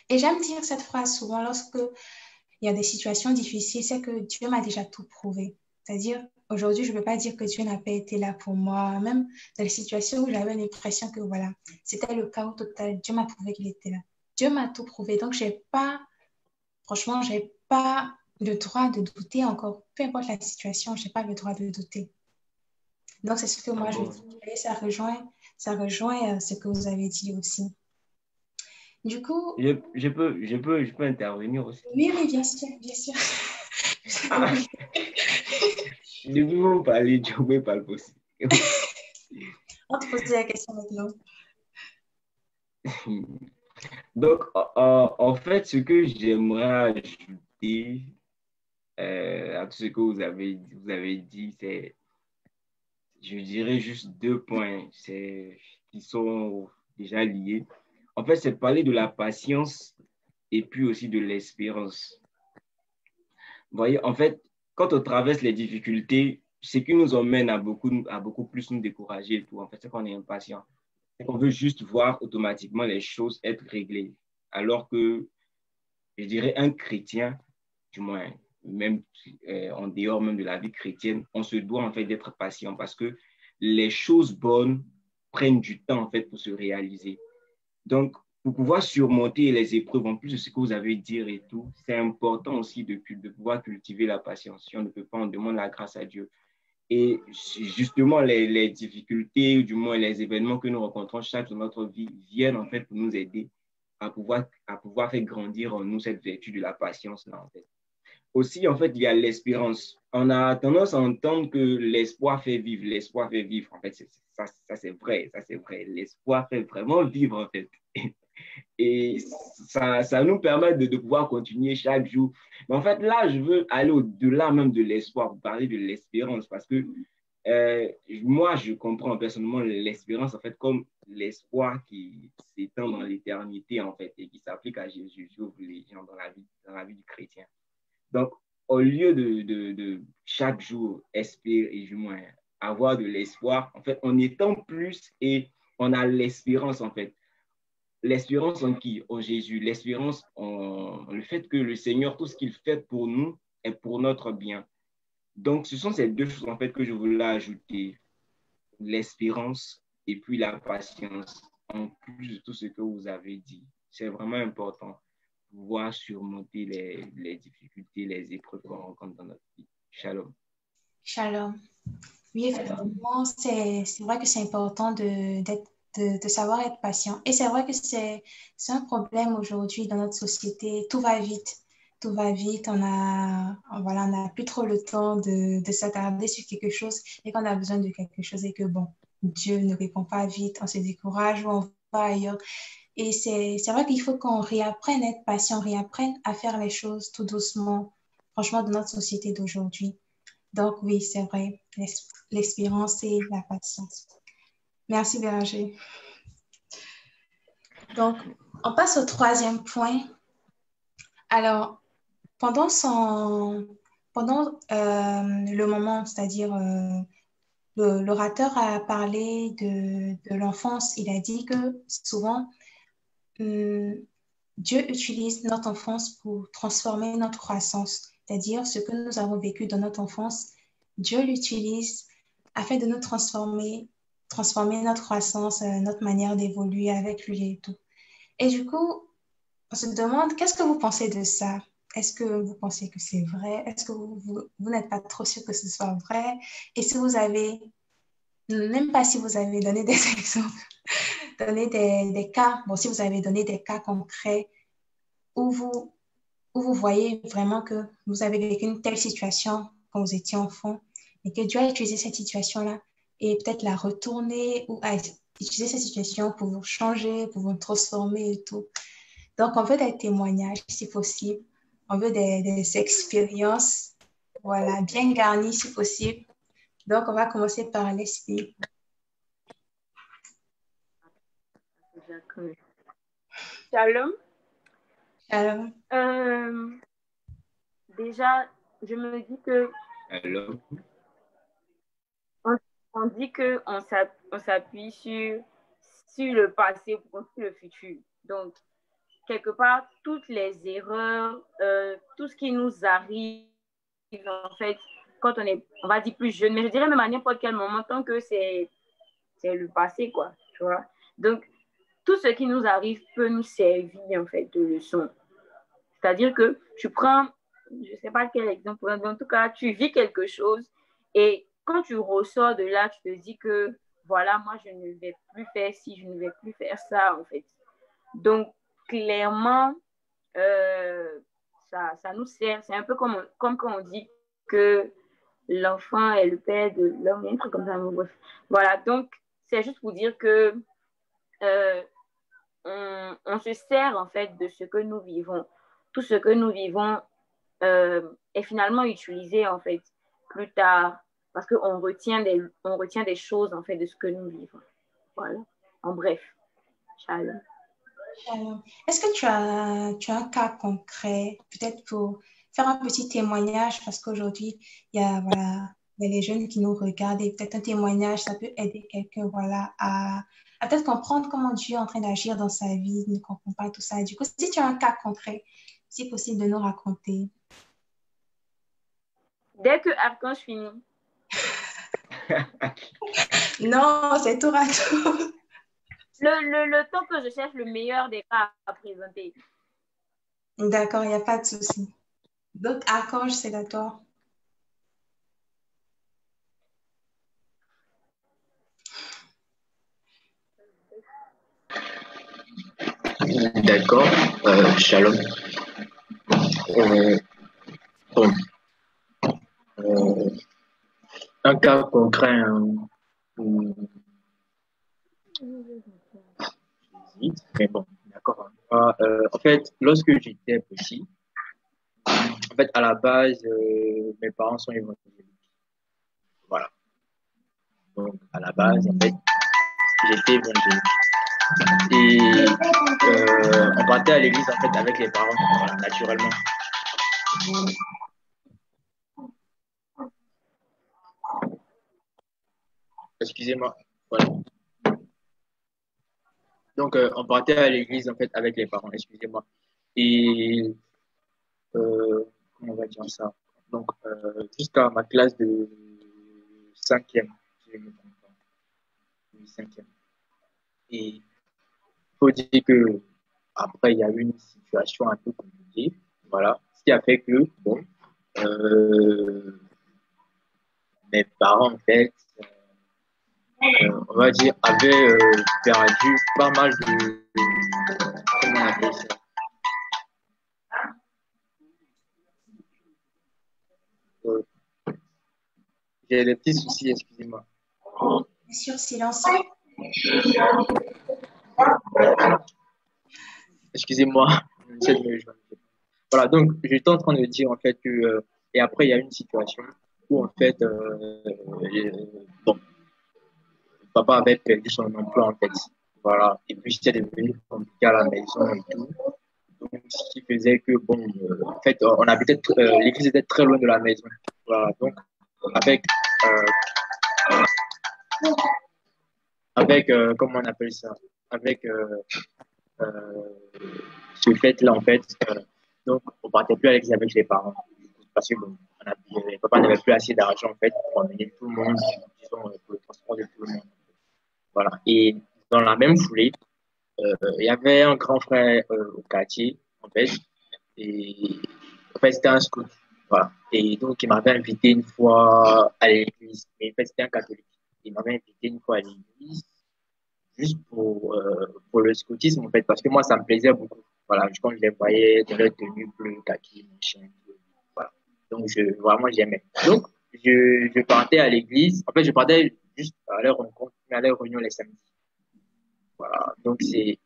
Et j'aime dire cette phrase souvent lorsque il y a des situations difficiles, c'est que Dieu m'a déjà tout prouvé. C'est-à-dire, aujourd'hui, je ne peux pas dire que Dieu n'a pas été là pour moi. Même dans les situations où j'avais l'impression que, voilà, c'était le chaos total, Dieu m'a prouvé qu'il était là. Dieu m'a tout prouvé. Donc, franchement, je n'ai pas le droit de douter encore. Peu importe la situation, je n'ai pas le droit de douter. Donc, c'est ce que moi, je dis. Et ça rejoint ce que vous avez dit aussi. Du coup... Je peux intervenir aussi. Oui, bien sûr, bien sûr. Ah, je peux vous parler, je ne peux pas le possible. On te pose la question maintenant. Donc, en fait, ce que j'aimerais ajouter à tout ce que vous avez dit, c'est, je dirais juste 2 points qui sont déjà liés. En fait, c'est parler de la patience et puis aussi de l'espérance. Vous voyez, en fait, quand on traverse les difficultés, ce qui nous emmène à beaucoup plus nous décourager et tout, en fait, c'est qu'on est impatient. C'est qu'on veut juste voir automatiquement les choses être réglées. Alors que, je dirais, un chrétien, du moins, même en dehors même de la vie chrétienne, on se doit en fait d'être patient parce que les choses bonnes prennent du temps en fait pour se réaliser. Donc, pour pouvoir surmonter les épreuves, en plus de ce que vous avez dit et tout, c'est important aussi de pouvoir cultiver la patience. Si on ne peut pas, on demande la grâce à Dieu. Et justement, les difficultés, ou du moins les événements que nous rencontrons chaque jour de notre vie viennent en fait pour nous aider à pouvoir faire grandir en nous cette vertu de la patience là en fait. Aussi, en fait, il y a l'espérance. On a tendance à entendre que l'espoir fait vivre, l'espoir fait vivre. En fait, ça c'est vrai, ça c'est vrai. L'espoir fait vraiment vivre, en fait. Et ça nous permet de pouvoir continuer chaque jour. Mais en fait, là, je veux aller au-delà même de l'espoir, vous parler de l'espérance, parce que moi, je comprends personnellement l'espérance, en fait, comme l'espoir qui s'étend dans l'éternité, en fait, et qui s'applique à Jésus, les gens dans la vie du chrétien. Donc, au lieu de chaque jour espérer, et du moins avoir de l'espoir, en fait, on étend plus et on a l'espérance, en fait. L'espérance en qui? En Jésus. L'espérance en le fait que le Seigneur, tout ce qu'il fait pour nous est pour notre bien. Donc, ce sont ces 2 choses, en fait, que je voulais ajouter. L'espérance et puis la patience, en plus de tout ce que vous avez dit. C'est vraiment important de pouvoir surmonter les difficultés, les épreuves qu'on rencontre dans notre vie. Shalom. Shalom. Oui, effectivement, c'est vrai que c'est important de savoir être patient. Et c'est vrai que c'est un problème aujourd'hui dans notre société. Tout va vite. Tout va vite. Voilà, on n'a plus trop le temps de s'attarder sur quelque chose et qu'on a besoin de quelque chose et que, bon, Dieu ne répond pas vite. On se décourage ou on va ailleurs. Et c'est vrai qu'il faut qu'on réapprenne à être patient, réapprenne à faire les choses tout doucement, franchement, dans notre société d'aujourd'hui. Donc, oui, c'est vrai, l'expérience et la patience. Merci, Béranger. Donc, on passe au troisième point. Alors, pendant le moment, c'est-à-dire l'orateur a parlé de l'enfance, il a dit que souvent, Dieu utilise notre enfance pour transformer notre croissance, c'est-à-dire ce que nous avons vécu dans notre enfance, Dieu l'utilise afin de nous transformer notre croissance, notre manière d'évoluer avec lui et tout. Et du coup, on se demande, qu'est-ce que vous pensez de ça? Est-ce que vous pensez que c'est vrai? Est-ce que vous n'êtes pas trop sûr que ce soit vrai? Et si vous avez, même pas si vous avez donné des exemples, donné des cas, bon, si vous avez donné des cas concrets où vous voyez vraiment que vous avez vécu une telle situation quand vous étiez enfant et que Dieu a utilisé cette situation-là et peut-être la retourner ou a utilisé cette situation pour vous changer, pour vous transformer et tout. Donc, on veut des témoignages si possible. On veut des expériences, voilà, bien garnies si possible. Donc, on va commencer par l'esprit. Shalom. Alors, Déjà, je me dis que Hello. on dit qu'on s'appuie sur le passé pour construire le futur. Donc, quelque part, toutes les erreurs, tout ce qui nous arrive, en fait, quand on va dire plus jeune, mais je dirais même à n'importe quel moment, tant que c'est le passé, quoi, tu vois. Donc, tout ce qui nous arrive peut nous servir, en fait, de leçon. C'est-à-dire que tu prends, je ne sais pas quel exemple, mais en tout cas, tu vis quelque chose et quand tu ressors de là, tu te dis que voilà, moi, je ne vais plus faire ci, je ne vais plus faire ça, en fait. Donc, clairement, ça nous sert. C'est un peu comme quand on dit que l'enfant est le père de l'homme, un truc comme ça. Bref. Voilà, donc, c'est juste pour dire que euh, on se sert en fait de ce que nous vivons. Tout ce que nous vivons est finalement utilisé en fait plus tard parce qu'on on retient des choses en fait de ce que nous vivons. Voilà. En bref. Shalom. Est-ce que tu as un cas concret, peut-être pour faire un petit témoignage, parce qu'aujourd'hui, voilà, il y a les jeunes qui nous regardent et peut-être un témoignage, ça peut aider quelqu'un voilà, à peut-être comprendre comment Dieu est en train d'agir dans sa vie, il ne comprend pas tout ça. Du coup, si tu as un cas concret, si possible de nous raconter. Dès que Archange finit. Non, c'est tour à tour. Le temps que je cherche le meilleur des cas à présenter. D'accord, il n'y a pas de souci. Donc, Archange, c'est à toi. D'accord, shalom. Bon, un cas concret, hein, mais bon, d'accord. En fait, lorsque j'étais petit, en fait, à la base, mes parents sont évangéliques. Voilà. Donc, à la base, en fait, j'étais évangélique. Et on partait à l'église, en fait, avec les parents, voilà, naturellement. Excusez-moi. Voilà. Donc, on partait à l'église, en fait, avec les parents, excusez-moi. Et, comment on va dire ça? Donc, jusqu'à ma classe de cinquième, si je ne me trompe pas. Oui, cinquième. Et il faut dire que après, il y a eu une situation un peu compliquée. Voilà. Ce qui a fait que, bon, euh, mes parents, en fait, on va dire, avaient perdu pas mal de... Comment on appelle ça? J'ai des petits soucis, excusez-moi. Bien sûr, silence. Excusez-moi. Voilà, donc j'étais en train de dire en fait que et après il y a une situation où en fait bon, papa avait perdu son emploi en fait. Voilà, et puis c'était devenu compliqué à la maison et tout. Donc, ce qui faisait que bon, en fait, on habitait l'église était très loin de la maison. Voilà, donc avec comment on appelle ça? Avec euh, ce fait-là, en fait, donc, on partait plus à l'église avec les parents. Parce que bon, papa n'avait plus assez d'argent, en fait, pour emmener tout le monde, disons, pour le transport de tout le monde. Voilà. Et dans la même foulée, il y avait un grand frère au quartier, en fait, et en fait, c'était un scout. Voilà. Et donc, il m'avait invité une fois à l'église. Mais en fait, c'était un catholique. Il m'avait invité une fois à l'église juste pour le scoutisme, en fait, parce que moi, ça me plaisait beaucoup. Voilà, quand je les voyais dans leur tenue bleue, kaki, machin, voilà. Donc, vraiment, j'aimais. Donc, je partais à l'église. En fait, je partais juste à leur rencontre, à leur réunion les samedis. Voilà. Donc, c'est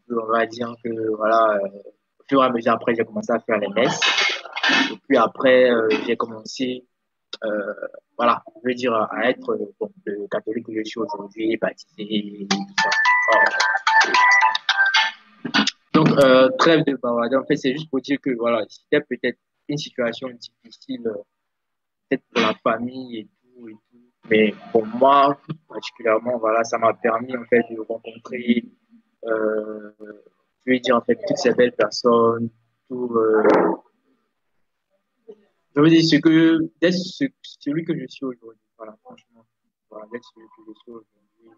on va dire que, voilà, au fur et à mesure, après, j'ai commencé à faire les messes. Et puis après, j'ai commencé, euh, voilà, je veux dire, à être bon, le catholique que je suis aujourd'hui, baptisé, tout ça. Donc, trêve de bavardage. En fait, c'est juste pour dire que, voilà, c'était peut-être une situation difficile, peut-être pour la famille et tout, et tout. Mais pour moi, particulièrement, voilà, ça m'a permis, en fait, de rencontrer, euh, je veux dire, en fait, toutes ces belles personnes, tout, je veux dire, d'être celui que je suis aujourd'hui. Voilà, franchement. Voilà, d'être celui que je suis aujourd'hui.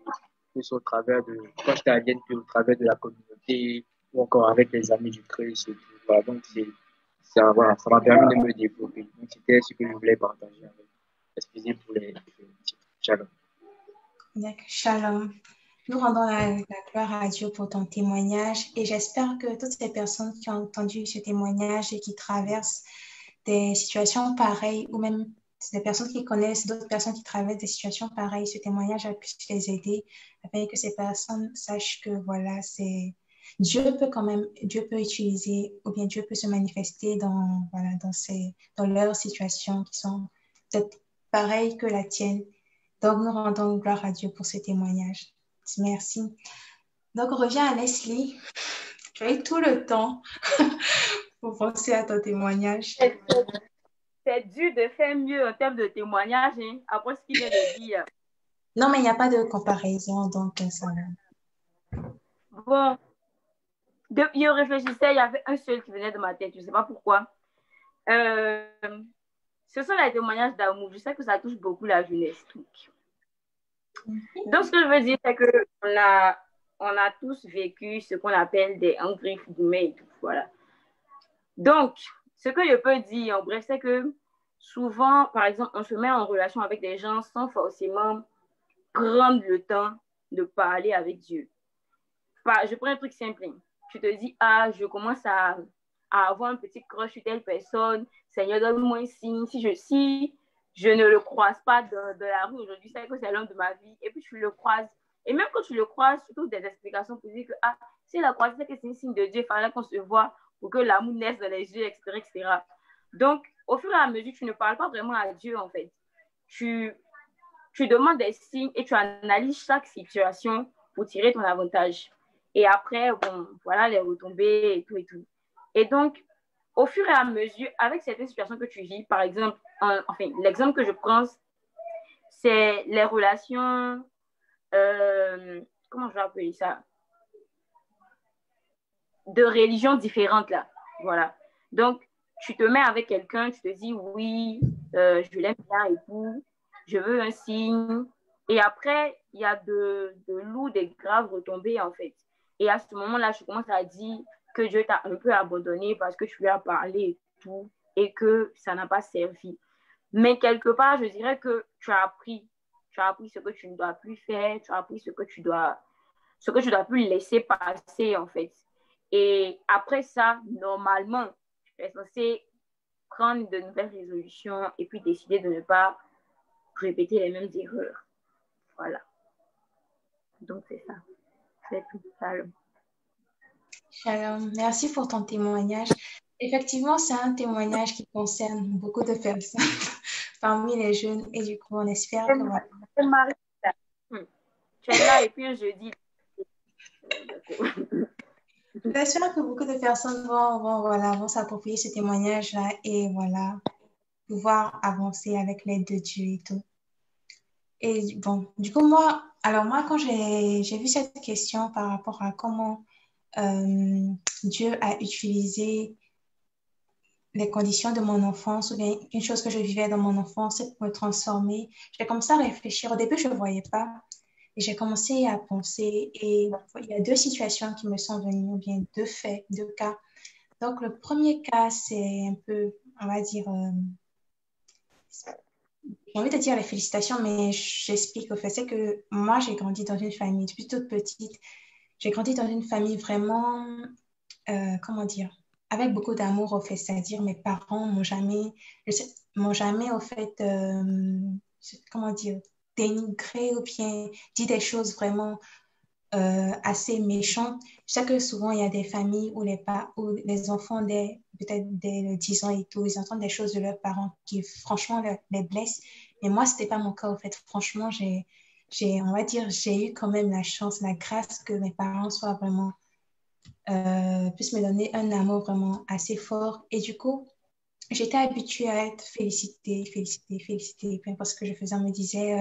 Plus au travers de, quand j'étais à Vienne, puis au travers de la communauté, ou encore avec les amis du Christ et tout. Voilà, donc ça, voilà, ça m'a permis de me développer. Donc c'était ce que je voulais partager avec. Excusez pour les petits challenges. D'accord, shalom. Nous rendons la gloire à Dieu pour ton témoignage et j'espère que toutes ces personnes qui ont entendu ce témoignage et qui traversent des situations pareilles ou même des personnes qui connaissent d'autres personnes qui traversent des situations pareilles, ce témoignage a pu les aider afin que ces personnes sachent que voilà, c'est Dieu peut utiliser ou bien Dieu peut se manifester voilà, dans leurs situations qui sont peut-être pareilles que la tienne. Donc, nous rendons gloire à Dieu pour ce témoignage. Merci. Donc, on revient à Leslie. Tu as eu tout le temps pour penser à ton témoignage. C'est dur de faire mieux en termes de témoignage, hein, après ce qu'il vient de dire. Non, mais il n'y a pas de comparaison, donc ça va. Bon, je réfléchissais, il y avait un seul qui venait de ma tête, je ne sais pas pourquoi. Ce sont les témoignages d'amour. Je sais que ça touche beaucoup la jeunesse. Donc, ce que je veux dire, c'est qu'on a tous vécu ce qu'on appelle des engriffes et tout. Voilà. Donc, ce que je peux dire, en bref, c'est que souvent, par exemple, on se met en relation avec des gens sans forcément prendre le temps de parler avec Dieu. Je prends un truc simple. Tu te dis, je commence à avoir un petit crush sur telle personne. Seigneur, donne-moi un signe. Si je ne le croise pas de la rue aujourd'hui, c'est que c'est l'homme de ma vie. Et puis, tu le croises. Et même quand tu le croises, tu trouves des explications pour dire que, si la croisé, c'est que c'est un signe de Dieu. Il fallait qu'on se voit pour que l'amour naisse dans les yeux, etc., etc. Donc, au fur et à mesure, tu ne parles pas vraiment à Dieu, en fait. Tu demandes des signes et tu analyses chaque situation pour tirer ton avantage. Et après, bon, voilà les retombées et tout et tout. Et donc, au fur et à mesure, avec certaines situations que tu vis, par exemple, l'exemple que je prends, c'est les relations, comment je vais appeler ça, de religions différentes, là. Voilà. Donc, tu te mets avec quelqu'un, tu te dis, oui, je l'aime bien et tout, je veux un signe. Et après, il y a de lourdes et graves retombées, en fait. Et à ce moment-là, je commence à dire que Dieu t'a un peu abandonné parce que tu lui as parlé et tout, et que ça n'a pas servi. Mais quelque part, je dirais que tu as appris. Tu as appris ce que tu ne dois plus faire. Tu as appris ce que tu dois plus laisser passer, en fait. Et après ça, normalement, tu es censé prendre de nouvelles résolutions et puis décider de ne pas répéter les mêmes erreurs. Voilà. Donc, c'est ça. C'est tout. Shalom. Shalom, merci pour ton témoignage. Effectivement, c'est un témoignage qui concerne beaucoup de personnes parmi les jeunes et du coup, on espère que voilà. Tu es là et puis je dis. J'espère que beaucoup de personnes vont s'approprier ce témoignage-là et voilà, pouvoir avancer avec l'aide de Dieu et tout. Et bon, du coup, moi, quand j'ai vu cette question par rapport à comment Dieu a utilisé les conditions de mon enfance ou bien une chose que je vivais dans mon enfance pour me transformer, j'ai commencé à réfléchir. Au début, je ne voyais pas. Et j'ai commencé à penser et il y a deux situations qui me sont venues, ou bien deux faits, deux cas. Donc, le premier cas, c'est un peu, on va dire, j'ai envie de dire les félicitations, mais j'explique au fait. C'est que moi, j'ai grandi dans une famille, depuis toute petite, j'ai grandi dans une famille vraiment, comment dire, avec beaucoup d'amour au fait. C'est-à-dire, mes parents m'ont jamais au fait, comment dire, dénigré ou bien dit des choses vraiment assez méchantes. Je sais que souvent, il y a des familles où où les enfants, peut-être dès 10 ans et tout, ils entendent des choses de leurs parents qui, franchement, les blessent. Mais moi, ce n'était pas mon cas, au fait. Franchement, on va dire, j'ai eu quand même la chance, la grâce que mes parents soient vraiment, puissent me donner un amour vraiment assez fort. Et du coup, j'étais habituée à être félicitée. Peu importe ce que je faisais, on me disait,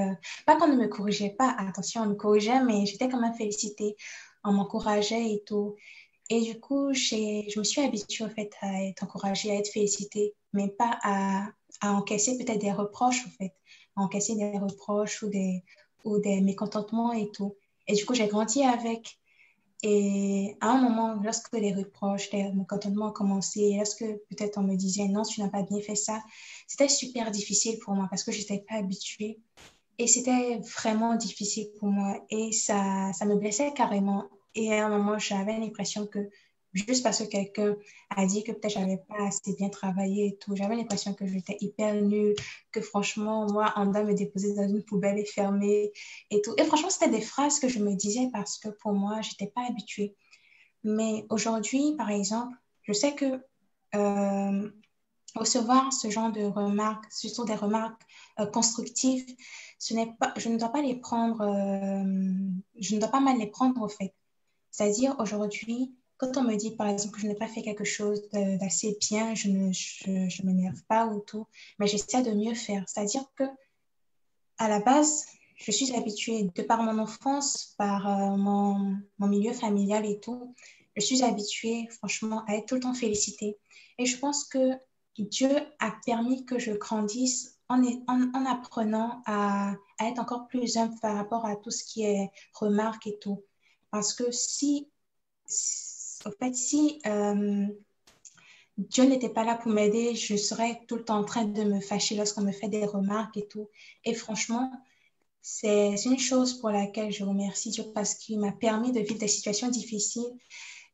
pas qu'on ne me corrigeait pas, attention, on me corrigeait, mais j'étais quand même félicitée, on m'encourageait et tout. Et du coup, je me suis habituée au fait à être encouragée, à être félicitée, mais pas à encaisser peut-être des reproches, en fait, à encaisser des reproches ou des mécontentements et tout. Et du coup, j'ai grandi avec. Et à un moment, lorsque les reproches, les mécontentements ont commencé, lorsque peut-être on me disait non, tu n'as pas bien fait ça, c'était super difficile pour moi parce que je n'étais pas habituée. Et c'était vraiment difficile pour moi et ça me blessait carrément. Et à un moment, j'avais l'impression que juste parce que quelqu'un a dit que peut-être j'avais pas assez bien travaillé et tout, j'avais l'impression que j'étais hyper nulle, que franchement, moi, on doit me déposer dans une poubelle et fermer et tout. Et franchement, c'était des phrases que je me disais parce que pour moi, je n'étais pas habituée. Mais aujourd'hui, par exemple, je sais que euh, recevoir ce genre de remarques, surtout des remarques constructives, je ne dois pas les prendre, je ne dois pas mal les prendre au fait. C'est-à-dire aujourd'hui, quand on me dit par exemple que je n'ai pas fait quelque chose d'assez bien, je m'énerve pas ou tout, mais j'essaie de mieux faire. C'est-à-dire que à la base, je suis habituée, de par mon enfance, par mon milieu familial et tout, je suis habituée franchement à être tout le temps félicitée. Et je pense que Dieu a permis que je grandisse en apprenant à être encore plus humble par rapport à tout ce qui est remarques et tout. Parce que en fait, si Dieu n'était pas là pour m'aider, je serais tout le temps en train de me fâcher lorsqu'on me fait des remarques et tout. Et franchement, c'est une chose pour laquelle je remercie Dieu parce qu'il m'a permis de vivre des situations difficiles,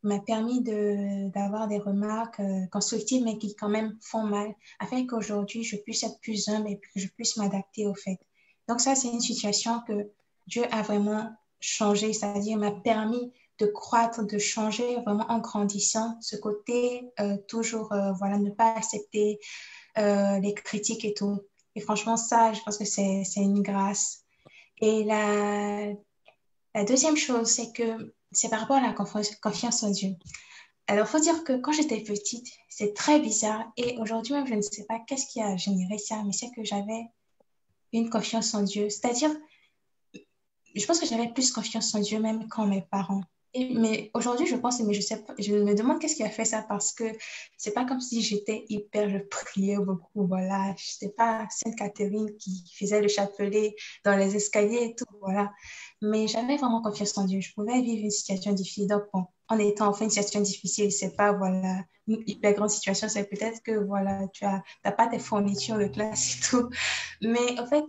il m'a permis d'avoir des remarques constructives mais qui quand même font mal, afin qu'aujourd'hui je puisse être plus humble et que je puisse m'adapter au fait. Donc ça, c'est une situation que Dieu a vraiment changé, c'est-à-dire m'a permis de croître, de changer vraiment en grandissant. Ce côté toujours, voilà, ne pas accepter les critiques et tout. Et franchement, ça, je pense que c'est une grâce. Et la deuxième chose, c'est que c'est par rapport à la confiance en Dieu. Alors, il faut dire que quand j'étais petite, c'est très bizarre. Et aujourd'hui même, je ne sais pas qu'est-ce qui a généré ça, mais c'est que j'avais une confiance en Dieu. C'est-à-dire, je pense que j'avais plus confiance en Dieu même qu'en mes parents. Mais aujourd'hui, je pense, mais je sais pas, je me demande qu'est-ce qui a fait ça parce que c'est pas comme si j'étais hyper, je priais beaucoup, voilà. Je n'étais pas Sainte Catherine qui faisait le chapelet dans les escaliers et tout, voilà. Mais j'avais vraiment confiance en Dieu. Je pouvais vivre une situation difficile. Donc, bon, en étant en fait une situation difficile. C'est pas, voilà, une hyper grande situation. C'est peut-être que, voilà, t'as pas tes fournitures de classe et tout. Mais en fait,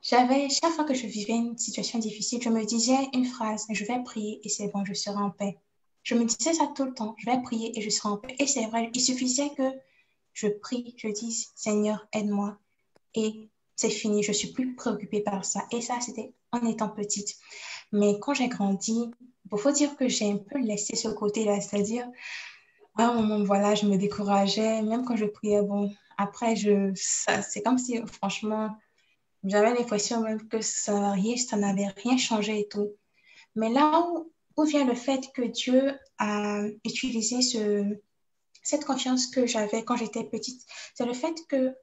chaque fois que je vivais une situation difficile, je me disais une phrase, je vais prier et c'est bon, je serai en paix. Je me disais ça tout le temps, je vais prier et je serai en paix. Et c'est vrai, il suffisait que je prie, je dise, Seigneur, aide-moi. Et c'est fini, je suis plus préoccupée par ça. Et ça, c'était en étant petite. Mais quand j'ai grandi, il faut dire que j'ai un peu laissé ce côté-là, c'est-à-dire, à un moment, voilà, je me décourageais, même quand je priais, bon, après, c'est comme si, franchement, j'avais l'impression même que ça n'avait rien changé et tout. Mais là où vient le fait que Dieu a utilisé cette confiance que j'avais quand j'étais petite, c'est le fait que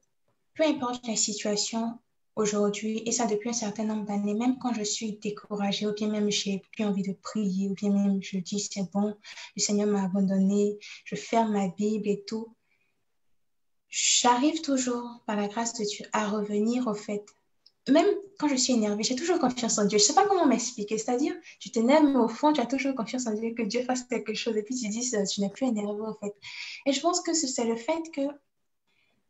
peu importe la situation aujourd'hui, et ça depuis un certain nombre d'années, même quand je suis découragée, ou bien même j'ai plus envie de prier, ou bien même je dis c'est bon, le Seigneur m'a abandonné, je ferme ma Bible et tout, j'arrive toujours, par la grâce de Dieu, à revenir au fait. Même quand je suis énervée, j'ai toujours confiance en Dieu. Je ne sais pas comment m'expliquer. C'est-à-dire, tu t'énerves, mais au fond, tu as toujours confiance en Dieu, que Dieu fasse quelque chose. Et puis tu dis, tu n'es plus énervé, au fait. Et je pense que c'est le fait que,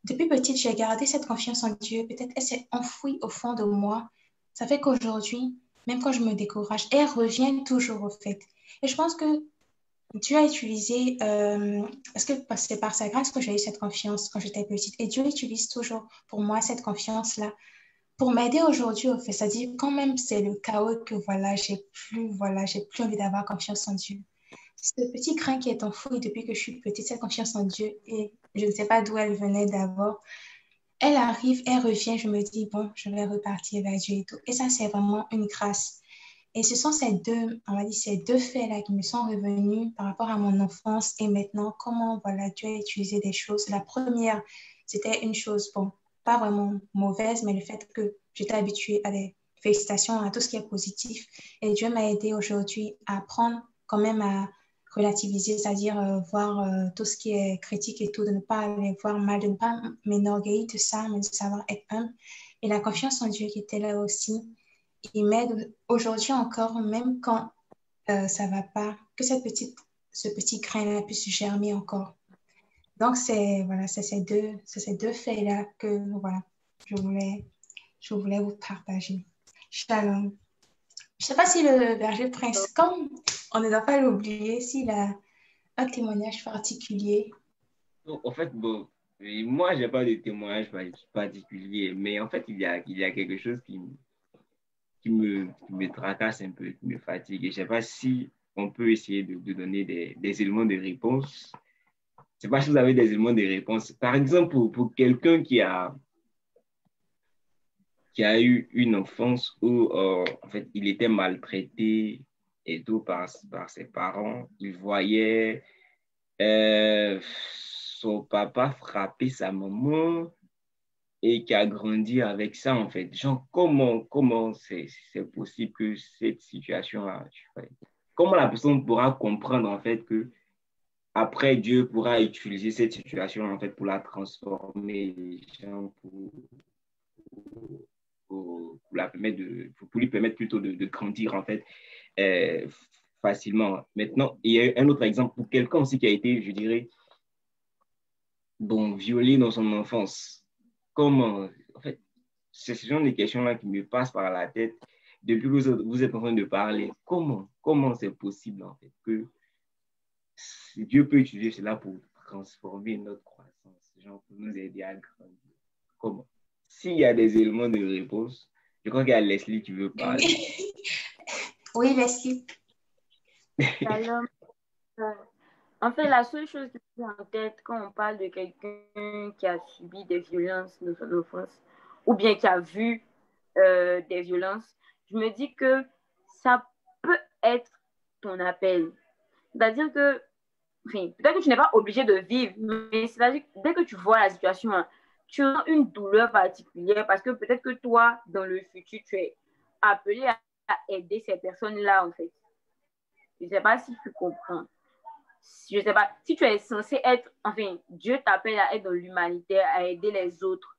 depuis petite, j'ai gardé cette confiance en Dieu. Peut-être elle s'est enfouie au fond de moi. Ça fait qu'aujourd'hui, même quand je me décourage, elle revient toujours, au fait. Et je pense que Dieu a utilisé, parce que c'est par sa grâce que j'ai eu cette confiance quand j'étais petite. Et Dieu utilise toujours pour moi cette confiance-là pour m'aider aujourd'hui, au fait, c'est-à-dire quand même c'est le chaos que voilà, j'ai plus envie d'avoir confiance en Dieu. Ce petit craint qui est enfoui depuis que je suis petite, cette confiance en Dieu, et je ne sais pas d'où elle venait d'abord, elle arrive, elle revient, je me dis, bon, je vais repartir vers Dieu et tout. Et ça, c'est vraiment une grâce. Et ce sont on va dire, ces deux faits-là qui me sont revenus par rapport à mon enfance et maintenant, comment, voilà, Dieu a utilisé des choses. La première, c'était une chose, bon, pas vraiment mauvaise, mais le fait que j'étais habituée à des félicitations, à tout ce qui est positif. Et Dieu m'a aidé aujourd'hui à apprendre quand même à relativiser, c'est-à-dire voir tout ce qui est critique et tout, de ne pas aller voir mal, de ne pas m'enorgueillir de ça, mais de savoir être humble. Et la confiance en Dieu qui était là aussi il m'aide aujourd'hui encore, même quand ça va pas, que ce petit grain-là puisse germer encore. Donc, voilà, c'est ces deux faits-là que voilà, je voulais, je voulais vous partager. Shalom. Je ne sais pas si le berger prince, comme on ne doit pas l'oublier, s'il a un témoignage particulier. Donc, en fait, bon, moi, je n'ai pas de témoignage particulier, mais en fait, il y a quelque chose qui me tracasse un peu, qui me fatigue. Et je ne sais pas si on peut essayer de donner des éléments de réponse. Je ne sais pas si vous avez des éléments de réponse. Par exemple, pour quelqu'un qui a eu une enfance où, en fait, il était maltraité et tout par ses parents, il voyait son papa frapper sa maman et qui a grandi avec ça, en fait. Genre, comment c'est possible que cette situation-là, comment la personne pourra comprendre, en fait, que après, Dieu pourra utiliser cette situation, en fait, pour la transformer, genre, pour lui permettre plutôt de grandir, en fait, euh, facilement. Maintenant, il y a un autre exemple pour quelqu'un aussi qui a été, je dirais, bon, violé dans son enfance. Comment, en fait, c'est ce genre de questions-là qui me passent par la tête depuis que vous êtes en train de parler. Comment c'est possible, en fait, que Dieu peut utiliser cela pour transformer notre croissance, genre pour nous aider à grandir? Comment? S'il y a des éléments de réponse, je crois qu'il y a Leslie qui veut parler. Oui, Leslie. Alors, en fait, la seule chose qui me vient en tête quand on parle de quelqu'un qui a subi des violences dans son enfance ou bien qui a vu des violences, je me dis que ça peut être ton appel. C'est-à-dire que, enfin, peut-être que tu n'es pas obligé de vivre, mais c'est-à-dire que dès que tu vois la situation, hein, tu as une douleur particulière parce que peut-être que toi, dans le futur, tu es appelé à aider ces personnes-là, en fait. Je ne sais pas si tu comprends. Je ne sais pas, si tu es censé être, enfin, Dieu t'appelle à être dans l'humanité, à aider les autres.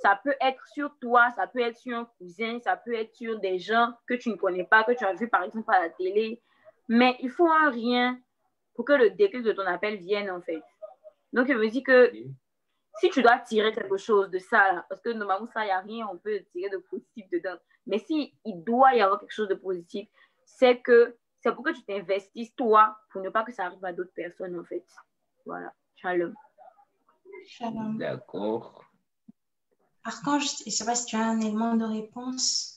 Ça peut être sur toi, ça peut être sur un cousin, ça peut être sur des gens que tu ne connais pas, que tu as vu par exemple à la télé. Mais il faut un rien pour que le déclic de ton appel vienne, en fait. Donc, je me dis que si tu dois tirer quelque chose de ça, là, parce que normalement, ça, il n'y a rien, on peut tirer de positif dedans. Mais si il doit y avoir quelque chose de positif, c'est pour que tu t'investisses, toi, pour ne pas que ça arrive à d'autres personnes, en fait. Voilà. Shalom. Shalom. D'accord. Archange, je ne sais pas si tu as un élément de réponse.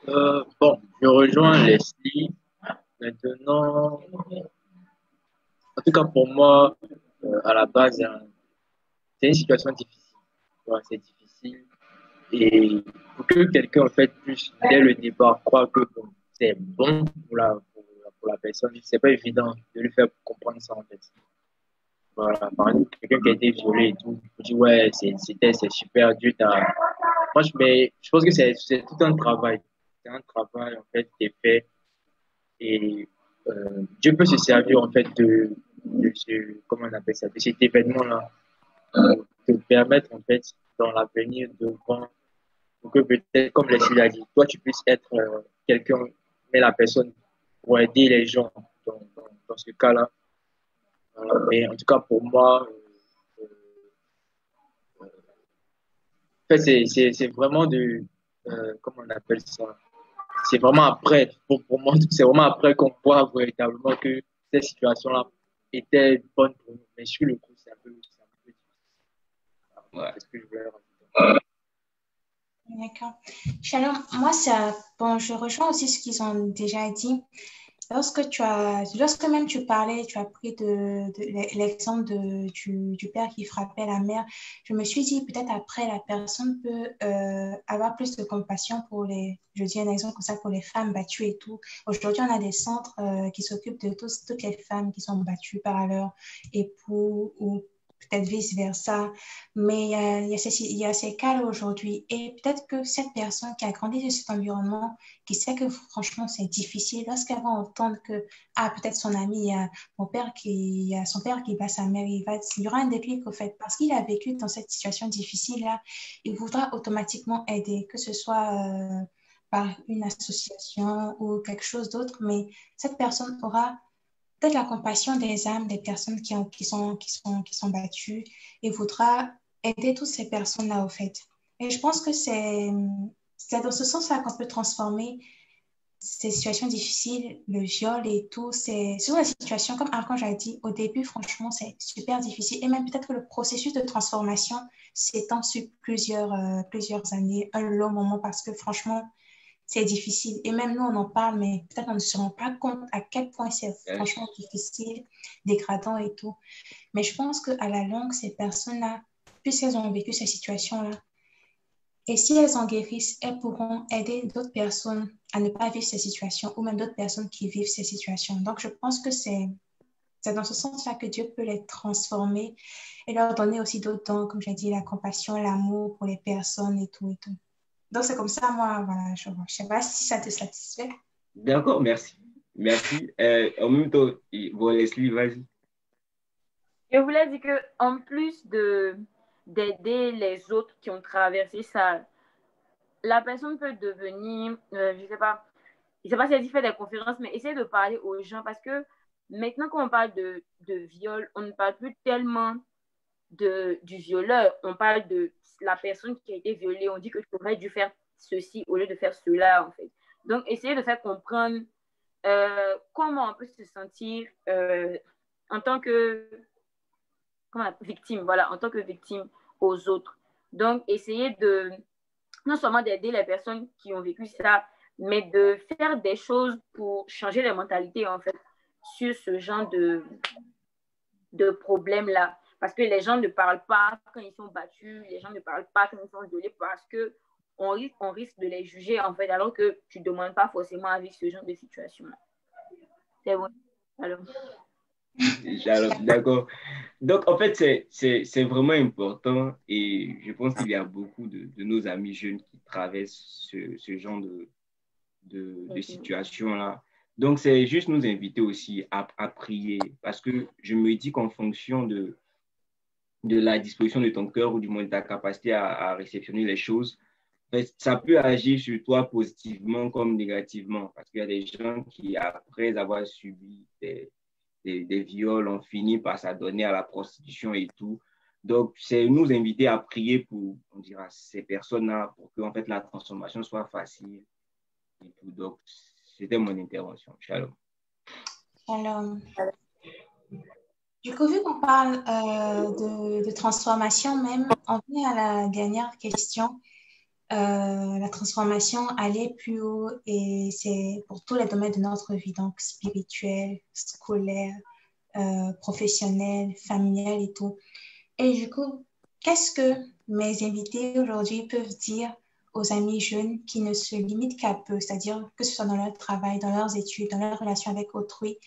Bon, je rejoins Leslie. Maintenant, en tout cas pour moi, à la base, hein, c'est une situation difficile. Ouais, c'est difficile. Et pour que quelqu'un, en fait, puisse, dès le départ, croire que bon, c'est bon pour la personne, c'est pas évident de lui faire comprendre ça, en fait. Voilà, par exemple, quelqu'un qui a été violé et tout, il dit, ouais, c'est super, Dieu t'a. Moi, je pense que c'est tout un travail. C'est un travail, en fait, qui est fait. Et Dieu peut se servir, en fait, de comment on appelle ça, de cet événement-là, te permettre, en fait, dans l'avenir, de voir, pour que peut-être, comme Leslie a dit, toi, tu puisses être quelqu'un, mais la personne pour aider les gens dans ce cas-là. Mais en tout cas, pour moi, en fait, c'est vraiment comment on appelle ça? C'est vraiment après, pour moi, c'est vraiment après qu'on voit véritablement que cette situation-là était bonne pour nous. Mais sur le coup, c'est un peu difficile. Ouais. C'est ce que je voulais rajouter. D'accord. Shalom, moi, bon, je rejoins aussi ce qu'ils ont déjà dit. Lorsque même tu parlais, tu as pris l'exemple du père qui frappait la mère, je me suis dit peut-être après la personne peut avoir plus de compassion je dis un exemple comme ça, pour les femmes battues et tout. Aujourd'hui, on a des centres qui s'occupent de toutes les femmes qui sont battues par leur époux ou peut-être vice-versa. Mais il y a ces cas-là aujourd'hui. Et peut-être que cette personne qui a grandi dans cet environnement, qui sait que franchement c'est difficile, lorsqu'elle va entendre que peut-être son ami, il y a son père qui bat sa mère, il y aura un déclic au fait parce qu'il a vécu dans cette situation difficile là, il voudra automatiquement aider, que ce soit par une association ou quelque chose d'autre, mais cette personne aura peut-être la compassion des âmes des personnes qui sont battues et voudra aider toutes ces personnes-là au fait. Et je pense que c'est dans ce sens-là qu'on peut transformer ces situations difficiles, le viol et tout. C'est souvent des situations, comme Archange a dit, au début, franchement, c'est super difficile. Et même peut-être que le processus de transformation s'étend sur plusieurs années, un long moment, parce que franchement, c'est difficile. Et même nous, on en parle, mais peut-être on ne se rend pas compte à quel point c'est franchement difficile, dégradant et tout. Mais je pense qu'à la longue, ces personnes-là, puisqu'elles ont vécu ces situations-là, et si elles en guérissent, elles pourront aider d'autres personnes à ne pas vivre ces situations ou même d'autres personnes qui vivent ces situations. Donc, je pense que c'est dans ce sens-là que Dieu peut les transformer et leur donner aussi d'autres dons, comme j'ai dit, la compassion, l'amour pour les personnes et tout et tout. Donc, c'est comme ça, moi, voilà, je ne sais pas si ça te satisfait. D'accord, merci. Merci. En même temps, bon, Leslie, vas-y. Je voulais dire qu'en plus d'aider les autres qui ont traversé ça, la personne peut devenir, je ne sais pas si elle dit fait des conférences, mais essayer de parler aux gens parce que maintenant, quand on parle de viol, on ne parle plus tellement du violeur, on parle de la personne qui a été violée. On dit que tu aurais dû faire ceci au lieu de faire cela, en fait. Donc, essayer de faire comprendre comment on peut se sentir en tant que victime, voilà, en tant que victime aux autres. Donc, essayer de non seulement d'aider les personnes qui ont vécu ça, mais de faire des choses pour changer les mentalités, en fait, sur ce genre de problème-là. Parce que les gens ne parlent pas quand ils sont battus, les gens ne parlent pas quand ils sont violés parce qu'on risque de les juger, en fait, alors que tu ne demandes pas forcément à vivre ce genre de situation-là. C'est bon. Alors. D'accord. Donc, en fait, c'est vraiment important et je pense qu'il y a beaucoup de nos amis jeunes qui traversent ce genre de situation-là. Donc, c'est juste nous inviter aussi à prier parce que je me dis qu'en fonction de la disposition de ton cœur ou du moins de ta capacité à réceptionner les choses, ça peut agir sur toi positivement comme négativement. Parce qu'il y a des gens qui, après avoir subi des viols, ont fini par s'adonner à la prostitution et tout. Donc, c'est nous inviter à prier pour, on dira, ces personnes-là, pour que en fait, la transformation soit facile. Et tout. Donc, c'était mon intervention. Shalom. Shalom. Du coup, vu qu'on parle de transformation même, on vient à la dernière question. La transformation, aller plus haut, et c'est pour tous les domaines de notre vie, donc spirituel, scolaire, professionnel, familial et tout. Et du coup, qu'est-ce que mes invités aujourd'hui peuvent dire aux amis jeunes qui ne se limitent qu'à peu, c'est-à-dire que ce soit dans leur travail, dans leurs études, dans leurs relations avec autrui,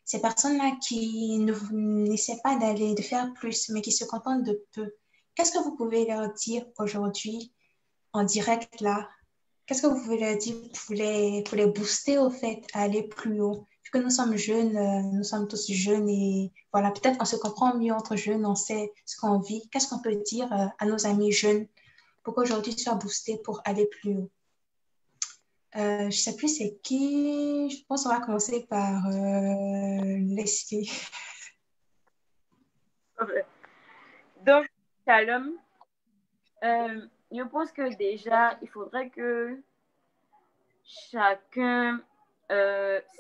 ces personnes-là qui n'essaient pas de faire plus, mais qui se contentent de peu. Qu'est-ce que vous pouvez leur dire aujourd'hui en direct là? Qu'est-ce que vous pouvez leur dire pour les booster au fait à aller plus haut? Vu que nous sommes jeunes, nous sommes tous jeunes et voilà, peut-être on se comprend mieux entre jeunes, on sait ce qu'on vit. Qu'est-ce qu'on peut dire à nos amis jeunes pour qu'aujourd'hui ils soient boostés pour aller plus haut? Je ne sais plus c'est qui. Je pense qu'on va commencer par Leslie. Donc, Shalom, je pense que déjà, il faudrait que chacun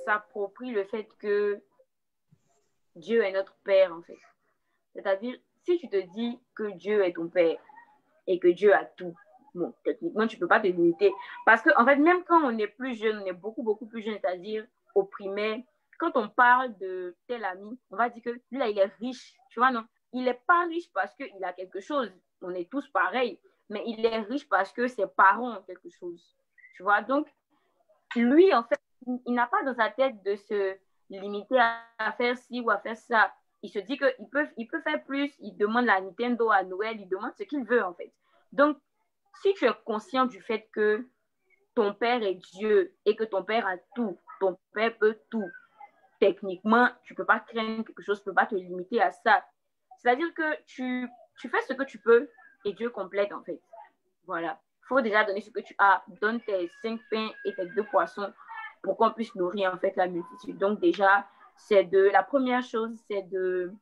s'approprie le fait que Dieu est notre Père, en fait. C'est-à-dire, si tu te dis que Dieu est ton Père et que Dieu a tout, bon, techniquement, tu ne peux pas te limiter. Parce que, en fait, même quand on est plus jeune, on est beaucoup, beaucoup plus jeune, c'est-à-dire au primaire, quand on parle de tel ami, on va dire que lui, là, il est riche. Tu vois, non? Il n'est pas riche parce qu'il a quelque chose. On est tous pareils. Mais il est riche parce que ses parents ont quelque chose. Tu vois, donc, lui, en fait, il n'a pas dans sa tête de se limiter à faire ci ou à faire ça. Il se dit qu'il peut faire plus. Il demande la Nintendo à Noël. Il demande ce qu'il veut, en fait. Donc, si tu es conscient du fait que ton père est Dieu et que ton père a tout, ton père peut tout, techniquement, tu ne peux pas craindre quelque chose, tu ne peux pas te limiter à ça. C'est-à-dire que tu fais ce que tu peux et Dieu complète, en fait. Voilà. Il faut déjà donner ce que tu as. Donne tes 5 pains et tes 2 poissons pour qu'on puisse nourrir, en fait, la multitude. Donc, déjà, la première chose, c'est de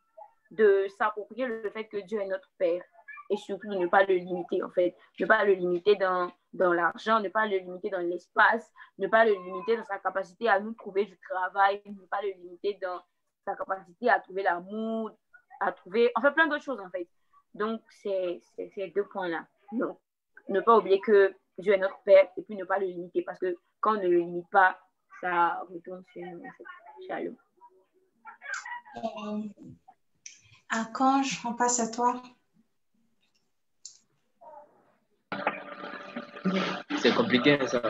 s'approprier le fait que Dieu est notre Père et surtout de ne pas le limiter, en fait. Ne pas le limiter dans l'argent, ne pas le limiter dans l'espace, ne pas le limiter dans sa capacité à nous trouver du travail, ne pas le limiter dans sa capacité à trouver l'amour, à trouver, enfin, plein d'autres choses, en fait. Donc, c'est ces 2 points-là. Donc, ne pas oublier que Dieu est notre Père et puis ne pas le limiter parce que quand on ne le limite pas, ça retourne sur nous, en fait. Shalom. Archange, on passe à toi. C'est compliqué, ça.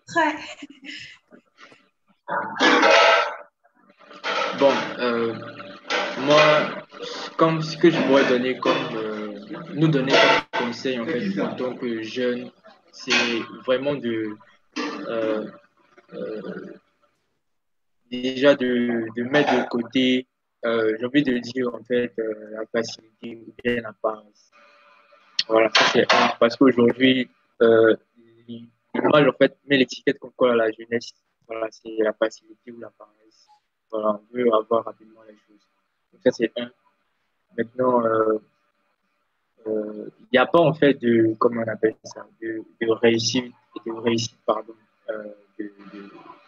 Très. Bon, moi, comme ce que je pourrais donner nous donner comme conseil, en fait, en tant que jeune, c'est vraiment euh, euh, déjà de mettre de côté, j'ai envie de dire, en fait, la facilité ou bien la paresse. Voilà, ça c'est un. Parce qu'aujourd'hui, l'image, en fait, met l'étiquette qu'on colle à la jeunesse. Voilà, c'est la facilité ou la paresse. Voilà, on veut avoir rapidement les choses. Donc ça c'est un. Maintenant, il n'y a pas en fait comment on appelle ça, de réussite, pardon, euh,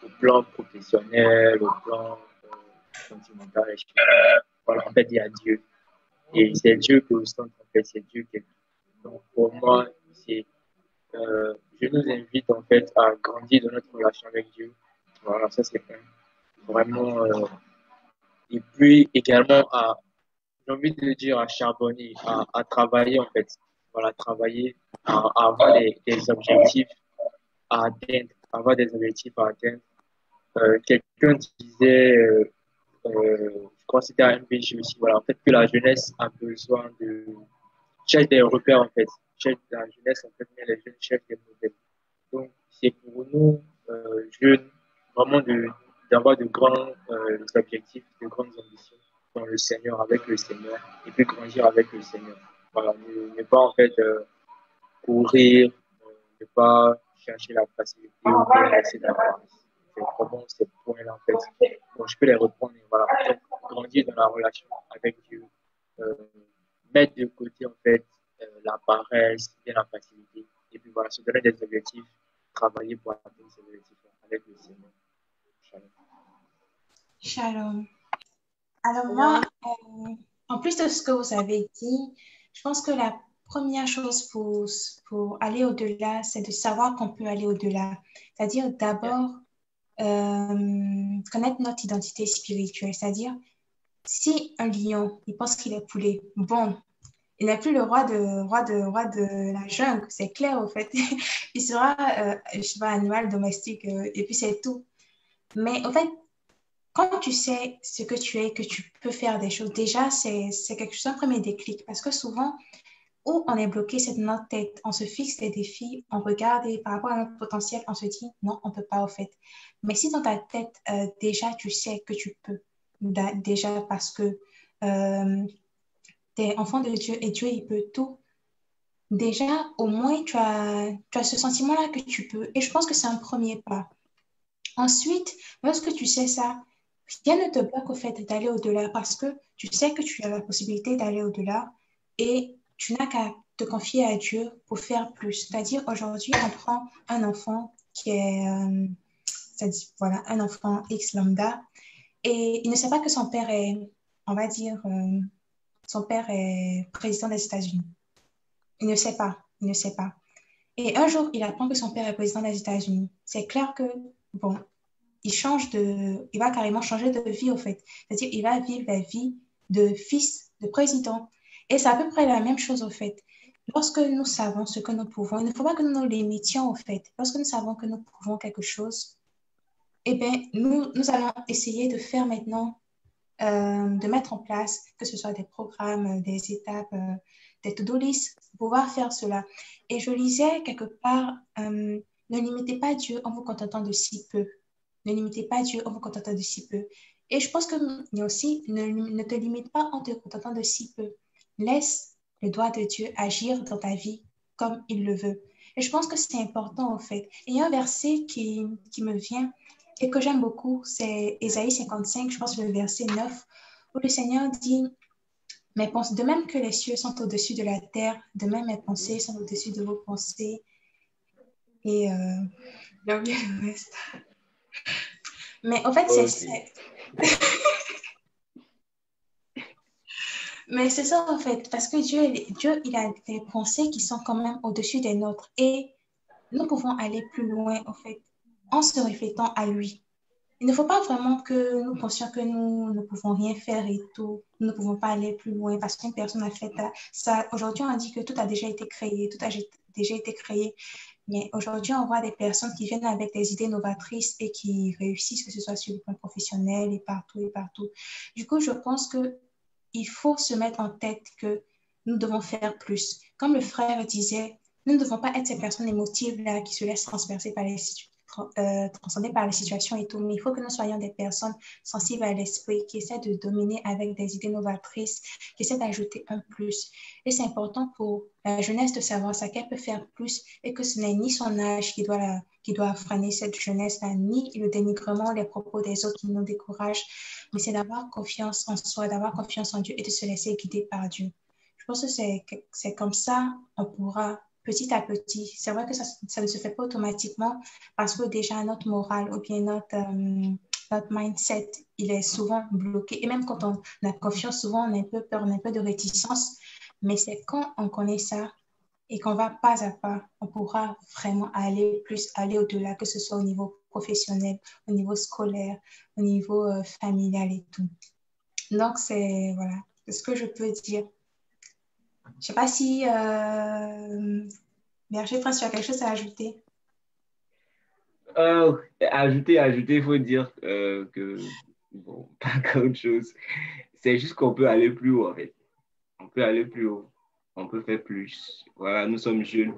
au plan professionnel, au plan sentimental, etc. Voilà, en fait, il y a Dieu. Et c'est Dieu qui est au centre, en fait, c'est Dieu qui est. Donc, pour moi, je nous invite, en fait, à grandir dans notre relation avec Dieu. Voilà, ça, c'est vraiment, et puis également j'ai envie de dire à charbonner, à travailler, en fait. Voilà, travailler, à avoir des objectifs à atteindre, avoir des objectifs à atteindre. Quelqu'un disait, je crois que c'était à MBJ aussi, voilà, en fait, que la jeunesse a besoin cherche des repères, en fait. La jeunesse, en fait, mais les jeunes cherchent des modèles. Donc, c'est pour nous, jeunes, vraiment d'avoir de grands objectifs, de grandes ambitions. dans le Seigneur, avec le Seigneur, et puis grandir avec le Seigneur. Voilà, ne pas en fait courir, ne pas chercher la facilité ou bien laisser la face. C'est vraiment ces points-là en fait. Bon, je peux les reprendre et voilà, en fait, grandir dans la relation avec Dieu, euh, mettre de côté en fait la paresse et la facilité, et puis voilà, se donner des objectifs, travailler pour atteindre ces objectifs avec le Seigneur. Shalom. Shalom. Alors moi, en plus de ce que vous avez dit, je pense que la première chose pour aller au-delà, c'est de savoir qu'on peut aller au-delà. C'est-à-dire d'abord connaître notre identité spirituelle. C'est-à-dire, si un lion, il pense qu'il est poulet, bon, il n'est plus le roi de la jungle, c'est clair au fait. Il sera, je sais pas, animal domestique, et puis c'est tout. Mais au fait, quand tu sais ce que tu es, que tu peux faire des choses, déjà, c'est quelque chose, un premier déclic. Parce que souvent, où on est bloqué, c'est dans notre tête. On se fixe des défis, on regarde et par rapport à notre potentiel, on se dit non, on ne peut pas, au fait. Mais si dans ta tête, déjà, tu sais que tu peux, déjà parce que tu es enfant de Dieu et Dieu, il peut tout. Déjà, au moins, tu as ce sentiment-là que tu peux. Et je pense que c'est un premier pas. Ensuite, lorsque tu sais ça, rien ne te bloque au fait d'aller au-delà parce que tu sais que tu as la possibilité d'aller au-delà et tu n'as qu'à te confier à Dieu pour faire plus. C'est-à-dire, aujourd'hui, on prend un enfant qui est, c'est-à-dire, voilà, un enfant X lambda et il ne sait pas que son père est, on va dire, son père est président des États-Unis. Il ne sait pas, il ne sait pas. Et un jour, il apprend que son père est président des États-Unis. C'est clair que, bon, il va carrément changer de vie, au fait. C'est-à-dire, il va vivre la vie de fils de président. Et c'est à peu près la même chose, au fait. Lorsque nous savons ce que nous pouvons, il ne faut pas que nous nous limitions, au fait. Lorsque nous savons que nous pouvons quelque chose, eh bien, nous allons essayer de faire maintenant, de mettre en place, que ce soit des programmes, des étapes, des to-do list, pour pouvoir faire cela. Et je lisais quelque part, ne limitez pas Dieu en vous contentant de si peu. Ne limitez pas Dieu en vous contentant de si peu. Et je pense qu'il y a aussi, ne te limite pas en te contentant de si peu. Laisse le doigt de Dieu agir dans ta vie comme il le veut. Et je pense que c'est important, en fait. Et il y a un verset qui me vient et que j'aime beaucoup, c'est Ésaïe 55, je pense le verset 9, où le Seigneur dit, de même que les cieux sont au-dessus de la terre, de même mes pensées sont au-dessus de vos pensées. Et j'ai oublié le reste. Mais en fait, c'est... Mais c'est ça, en fait, parce que Dieu, il a des pensées qui sont quand même au-dessus des nôtres. Et nous pouvons aller plus loin, en fait, en se reflétant à lui. Il ne faut pas vraiment que nous pensions que nous ne pouvons rien faire et tout. Nous ne pouvons pas aller plus loin parce qu'une personne a fait ça. Aujourd'hui, on dit que tout a déjà été créé, tout a déjà été créé. Mais aujourd'hui, on voit des personnes qui viennent avec des idées novatrices et qui réussissent, que ce soit sur le plan professionnel et partout et partout. Du coup, je pense que il faut se mettre en tête que nous devons faire plus. Comme le frère disait, nous ne devons pas être ces personnes émotives là qui se laissent transpercer par transcender par les situations et tout, mais il faut que nous soyons des personnes sensibles à l'esprit, qui essaient de dominer avec des idées novatrices, qui essaient d'ajouter un plus. Et c'est important pour la jeunesse de savoir ça, qu'elle peut faire plus et que ce n'est ni son âge qui doit freiner cette jeunesse-là, ni le dénigrement, les propos des autres qui nous découragent, mais c'est d'avoir confiance en soi, d'avoir confiance en Dieu et de se laisser guider par Dieu. Je pense que c'est comme ça, on pourra petit à petit. C'est vrai que ça ne se fait pas automatiquement parce que déjà notre morale ou bien notre mindset, il est souvent bloqué. Et même quand on a confiance, souvent on a un peu peur, on a un peu de réticence. Mais c'est quand on connaît ça et qu'on va pas à pas, on pourra vraiment aller au-delà, que ce soit au niveau professionnel, au niveau scolaire, au niveau familial et tout. Donc, voilà, c'est ce que je peux dire. Je ne sais pas si Berger Prince, tu as quelque chose à ajouter? Ajouter, il faut dire que, bon, pas grand-chose. C'est juste qu'on peut aller plus haut, en fait. On peut aller plus haut. On peut faire plus. Voilà, nous sommes jeunes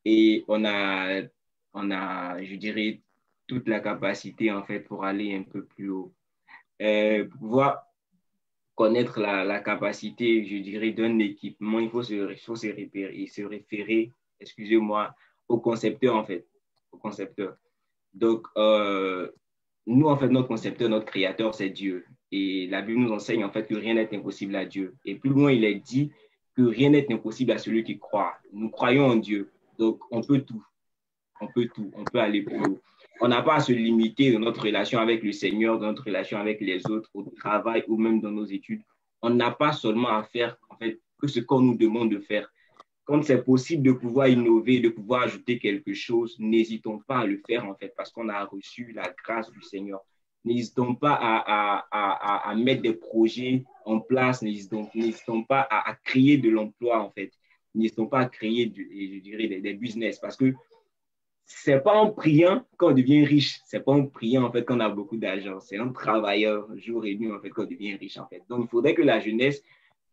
et je dirais, toute la capacité, en fait, pour aller un peu plus haut. Pour pouvoir connaître la capacité, je dirais, d'un équipement, il faut se référer, excusez-moi, au concepteur, en fait, au concepteur. Donc, nous, en fait, notre concepteur, notre créateur, c'est Dieu. Et la Bible nous enseigne, en fait, que rien n'est impossible à Dieu. Et plus loin, il est dit que rien n'est impossible à celui qui croit. Nous croyons en Dieu. Donc, on peut tout. On peut tout. On peut aller plus haut. On n'a pas à se limiter dans notre relation avec le Seigneur, dans notre relation avec les autres, au travail ou même dans nos études. On n'a pas seulement à faire, en fait, que ce qu'on nous demande de faire. Quand c'est possible de pouvoir innover, de pouvoir ajouter quelque chose, n'hésitons pas à le faire, en fait, parce qu'on a reçu la grâce du Seigneur. N'hésitons pas à mettre des projets en place, n'hésitons pas à créer de l'emploi, en fait. N'hésitons pas à créer, je dirais, des business, parce que c'est pas en priant qu'on devient riche. C'est pas en priant, en fait, qu'on a beaucoup d'argent. C'est en travaillant jour et nuit, en fait, qu'on devient riche, en fait. Donc, il faudrait que la jeunesse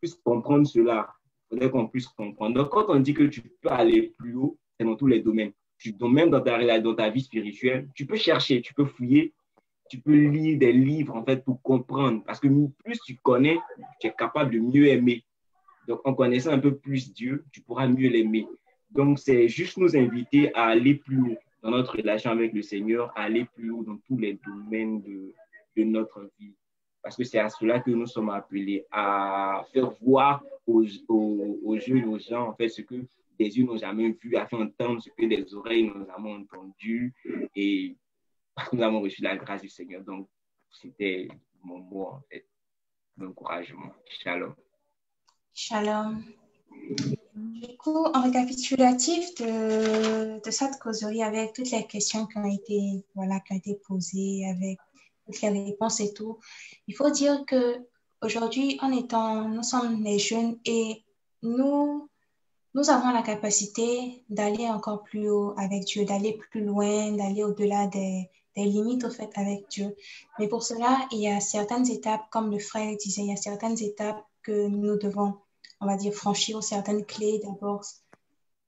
puisse comprendre cela. Il faudrait qu'on puisse comprendre. Donc, quand on dit que tu peux aller plus haut, c'est dans tous les domaines. Même dans ta vie spirituelle, tu peux chercher, tu peux fouiller, tu peux lire des livres, en fait, pour comprendre. Parce que plus tu connais, tu es capable de mieux aimer. Donc, en connaissant un peu plus Dieu, tu pourras mieux l'aimer. Donc, c'est juste nous inviter à aller plus haut dans notre relation avec le Seigneur, à aller plus haut dans tous les domaines de notre vie. Parce que c'est à cela que nous sommes appelés, à faire voir aux jeunes, aux gens, en fait, ce que des yeux n'ont jamais vu, à faire entendre ce que des oreilles n'ont jamais entendu. Et parce que nous avons reçu la grâce du Seigneur. Donc, c'était mon mot, en fait, d'encouragement. Shalom. Shalom. Du coup, en récapitulatif de cette causerie avec toutes les questions qui ont été posées, avec toutes les réponses et tout, il faut dire que aujourd'hui, nous sommes les jeunes et nous avons la capacité d'aller encore plus haut avec Dieu, d'aller plus loin, d'aller au-delà des limites au fait avec Dieu. Mais pour cela, il y a certaines étapes, comme le frère disait, il y a certaines étapes que nous devons, on va dire, franchir, certaines clés. D'abord,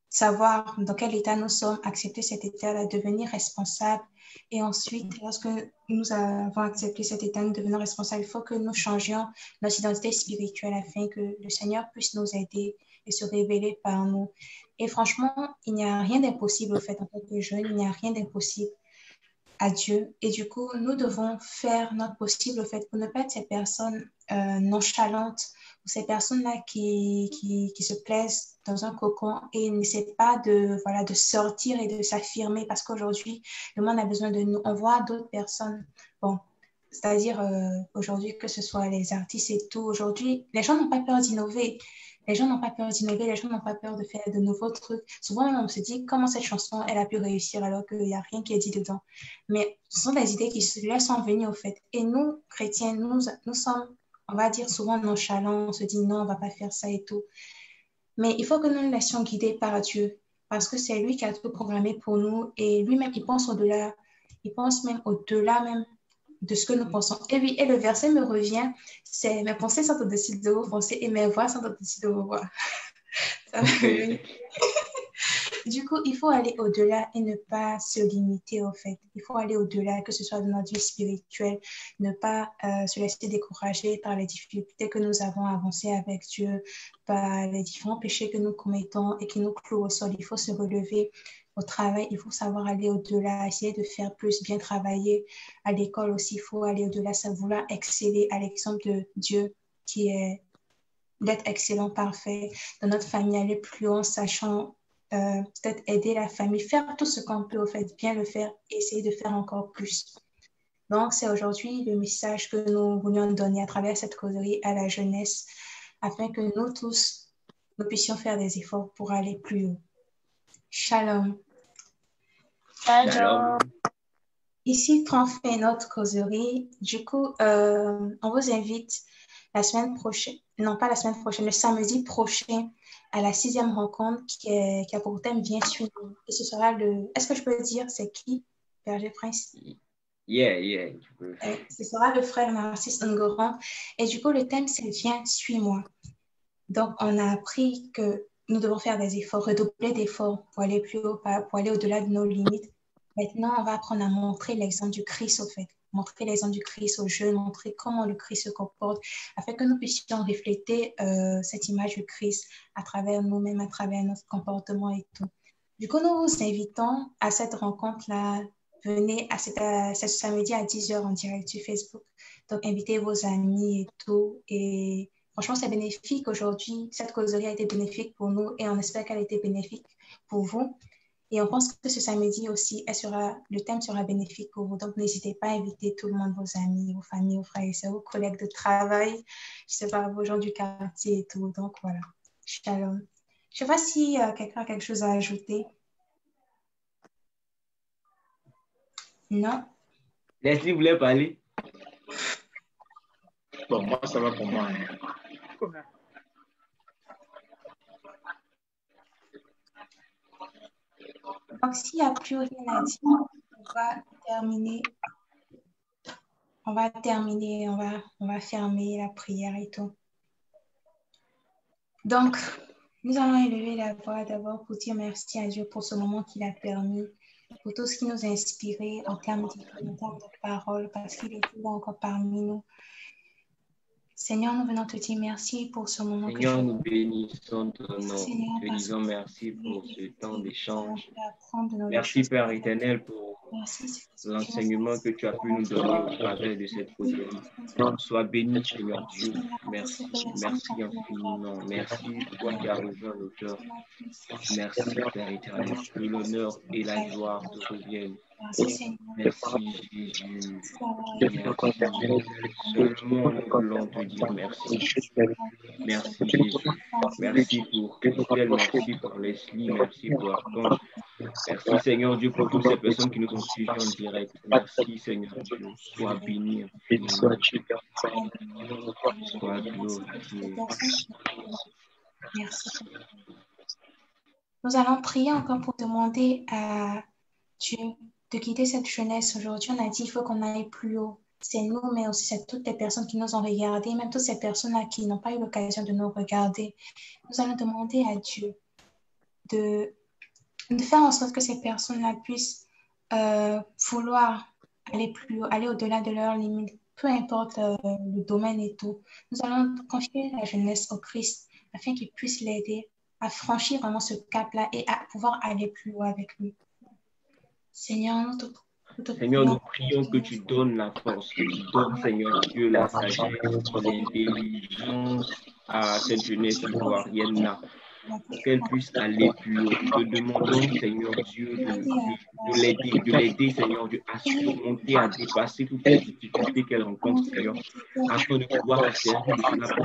savoir dans quel état nous sommes, accepter cet état-là, devenir responsable. Et ensuite, lorsque nous avons accepté cet état, nous devenons responsables, il faut que nous changions notre identité spirituelle afin que le Seigneur puisse nous aider et se révéler par nous. Et franchement, il n'y a rien d'impossible au fait en tant que jeune, il n'y a rien d'impossible à Dieu. Et du coup, nous devons faire notre possible au fait pour ne pas être ces personnes nonchalantes ou ces personnes-là qui se plaisent dans un cocon et n'essaient pas de sortir et de s'affirmer parce qu'aujourd'hui, le monde a besoin de nous. On voit d'autres personnes, bon, c'est-à-dire aujourd'hui, que ce soit les artistes et tout, aujourd'hui, les gens n'ont pas peur d'innover. Les gens n'ont pas peur d'innover, les gens n'ont pas peur de faire de nouveaux trucs. Souvent, on se dit comment cette chanson, elle a pu réussir alors qu'il n'y a rien qui est dit dedans. Mais ce sont des idées qui leur sont venues au fait. Et nous, chrétiens, nous sommes, on va dire, souvent nonchalants. On se dit non, on ne va pas faire ça et tout. Mais il faut que nous nous laissions guider par Dieu parce que c'est lui qui a tout programmé pour nous et lui-même, il pense au-delà. Il pense même au-delà même de ce que nous pensons. Et oui, et le verset me revient, c'est mes pensées sont au-dessus de vos pensées et mes voix sont au-dessus de vos voix. Du coup, il faut aller au-delà et ne pas se limiter au fait. Il faut aller au-delà, que ce soit dans notre vie spirituelle, ne pas se laisser décourager par les difficultés que nous avons avancées avec Dieu, par les différents péchés que nous commettons et qui nous clouent au sol. Il faut se relever. Au travail, il faut savoir aller au-delà, essayer de faire plus, bien travailler. À l'école aussi, il faut aller au-delà, ça vouloir exceller à l'exemple de Dieu qui est d'être excellent, parfait. Dans notre famille, aller plus loin, sachant peut-être aider la famille, faire tout ce qu'on peut, au fait, bien le faire, essayer de faire encore plus. Donc, c'est aujourd'hui le message que nous voulions donner à travers cette causerie à la jeunesse, afin que nous tous, nous puissions faire des efforts pour aller plus haut. Shalom. Shalom. Ici, on fait notre causerie. Du coup, on vous invite la semaine prochaine, non pas la semaine prochaine, le samedi prochain, à la 6e rencontre qui a pour thème Viens suivre. Et ce sera est-ce que je peux dire c'est qui, Berger Prince? Yeah. Ce sera le frère Narcisse Ngoran. Et du coup, le thème c'est Viens, suis-moi. Donc, on a appris que nous devons faire des efforts, redoubler d'efforts pour aller plus haut, pour aller au-delà de nos limites. Maintenant, on va apprendre à montrer l'exemple du Christ, au fait. montrer l'exemple du Christ aux jeunes, montrer comment le Christ se comporte, afin que nous puissions refléter cette image du Christ à travers nous-mêmes, à travers notre comportement et tout. Du coup, nous vous invitons à cette rencontre-là. Venez à ce samedi à 10h en direct sur Facebook. Donc, invitez vos amis et tout. Et franchement, c'est bénéfique aujourd'hui. Cette causerie a été bénéfique pour nous et on espère qu'elle a été bénéfique pour vous. Et on pense que ce samedi aussi, le thème sera bénéfique pour vous. Donc, n'hésitez pas à inviter tout le monde, vos amis, vos familles, vos frères et sœurs, vos collègues de travail, je sais pas, vos gens du quartier et tout. Donc, voilà. Shalom. Je ne sais pas si quelqu'un a quelque chose à ajouter. Non. Leslie voulait parler. Bon, moi, ça va pour moi. Donc, s'il n'y a plus rien à dire, on va fermer la prière et tout. Donc, nous allons élever la voix d'abord pour dire merci à Dieu pour ce moment qu'il a permis, pour tout ce qui nous a inspiré en termes de paroles, parce qu'il est là encore parmi nous. Seigneur, nous venons te dire merci pour ce moment. Seigneur, nous bénissons ton nom. Te disons merci pour ce temps d'échange. Merci, Père éternel, pour l'enseignement que tu as pu nous donner au travers de cette causerie. Sois béni, Seigneur Dieu. Merci, merci infiniment. Merci, toi qui as rejoint l'auteur. Merci, Père éternel, que l'honneur et la gloire te reviennent. Merci, Jésus. Seulement nous voulons te dire merci. Merci, Jésus. Merci pour Christelle, merci pour Leslie, merci pour Archange. Merci, Seigneur Dieu, pour toutes ces personnes qui nous ont suivis en direct. Merci, Seigneur Dieu. Sois béni. Sois glorifié. Merci. Nous allons prier encore pour demander à Dieu de guider cette jeunesse. Aujourd'hui, on a dit qu'il faut qu'on aille plus haut. C'est nous, mais aussi c'est toutes les personnes qui nous ont regardés, même toutes ces personnes-là qui n'ont pas eu l'occasion de nous regarder. Nous allons demander à Dieu de faire en sorte que ces personnes-là puissent vouloir aller plus haut, aller au-delà de leurs limites, peu importe le domaine et tout. Nous allons confier la jeunesse au Christ afin qu'il puisse l'aider à franchir vraiment ce cap-là et à pouvoir aller plus haut avec lui. Seigneur, nous prions que tu donnes la force, que tu donnes, Seigneur Dieu, la sagesse, l'intelligence à cette jeunesse ivoirienne-là, pour qu'elle puisse aller plus haut. Nous te demandons, Seigneur Dieu, de l'aider, Seigneur Dieu, à surmonter, à dépasser toutes les difficultés qu'elle rencontre, Seigneur, afin de pouvoir te servir de cela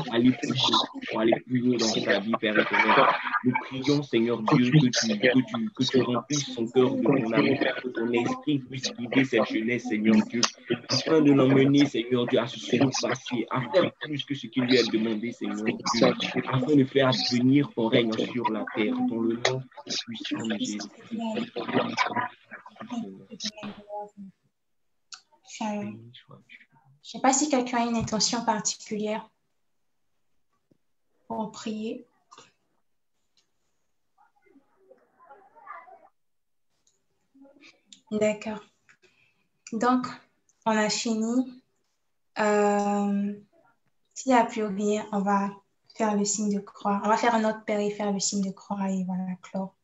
pour aller plus haut dans sa vie, Père éternel. Nous prions, Seigneur Dieu, que tu remplisses son cœur de ton amour, que ton esprit puisse guider cette jeunesse, Seigneur Dieu, afin de l'emmener, Seigneur Dieu, à se surpasser, à faire plus que ce qu'il lui est demandé, Seigneur Dieu, afin de faire advenir ton règne sur la terre, dans le nom puissant de Jésus. Je ne sais pas si quelqu'un a une intention particulière pour prier. D'accord. Donc, on a fini. S'il n'y a plus rien, on va faire le signe de croix. On va faire un autre Père et faire le signe de croix et voilà, clore.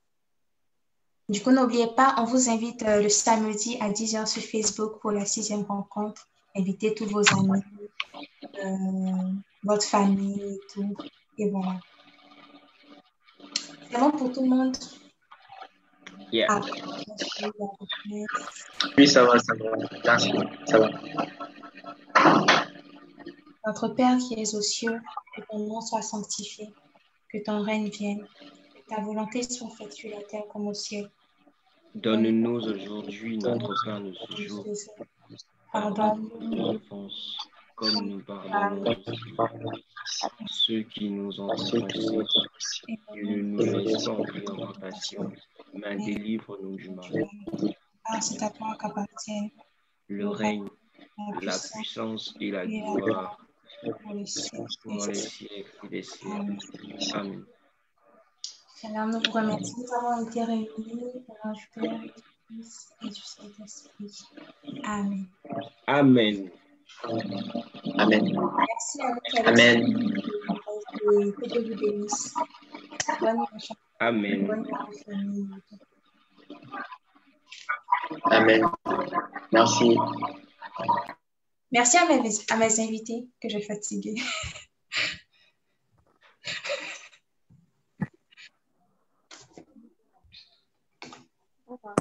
Du coup, n'oubliez pas, on vous invite le samedi à 10h sur Facebook pour la 6e rencontre. Invitez tous vos amis, votre famille et tout. Et voilà. C'est bon pour tout le monde? Yeah. Ah. Oui, ça va. Ça va. Notre Père qui es aux cieux, que ton nom soit sanctifié, que ton règne vienne, que ta volonté soit faite sur la terre comme au ciel. Donne-nous aujourd'hui notre pain de ce jour. Pardonne-nous nos offenses, comme nous pardonnons à ceux qui nous ont offensés. Et ne nous laisse pas entrer en tentation, mais délivre-nous du mal. Ah, c'est à toi qu'appartiennent le règne, la puissance et la gloire pour les siècles des siècles. Amen. Seigneur, nous vous remercions. Nous avons été réunis pour un Père, Fils et du Saint-Esprit. Amen. Amen. Amen. Merci à vous. Amen. Et que Dieu vous bénisse. Bonne nuit à chacun. Amen. Bonne nuit à la famille. Amen. Merci. Merci à mes invités que j'ai fatigués. Au revoir.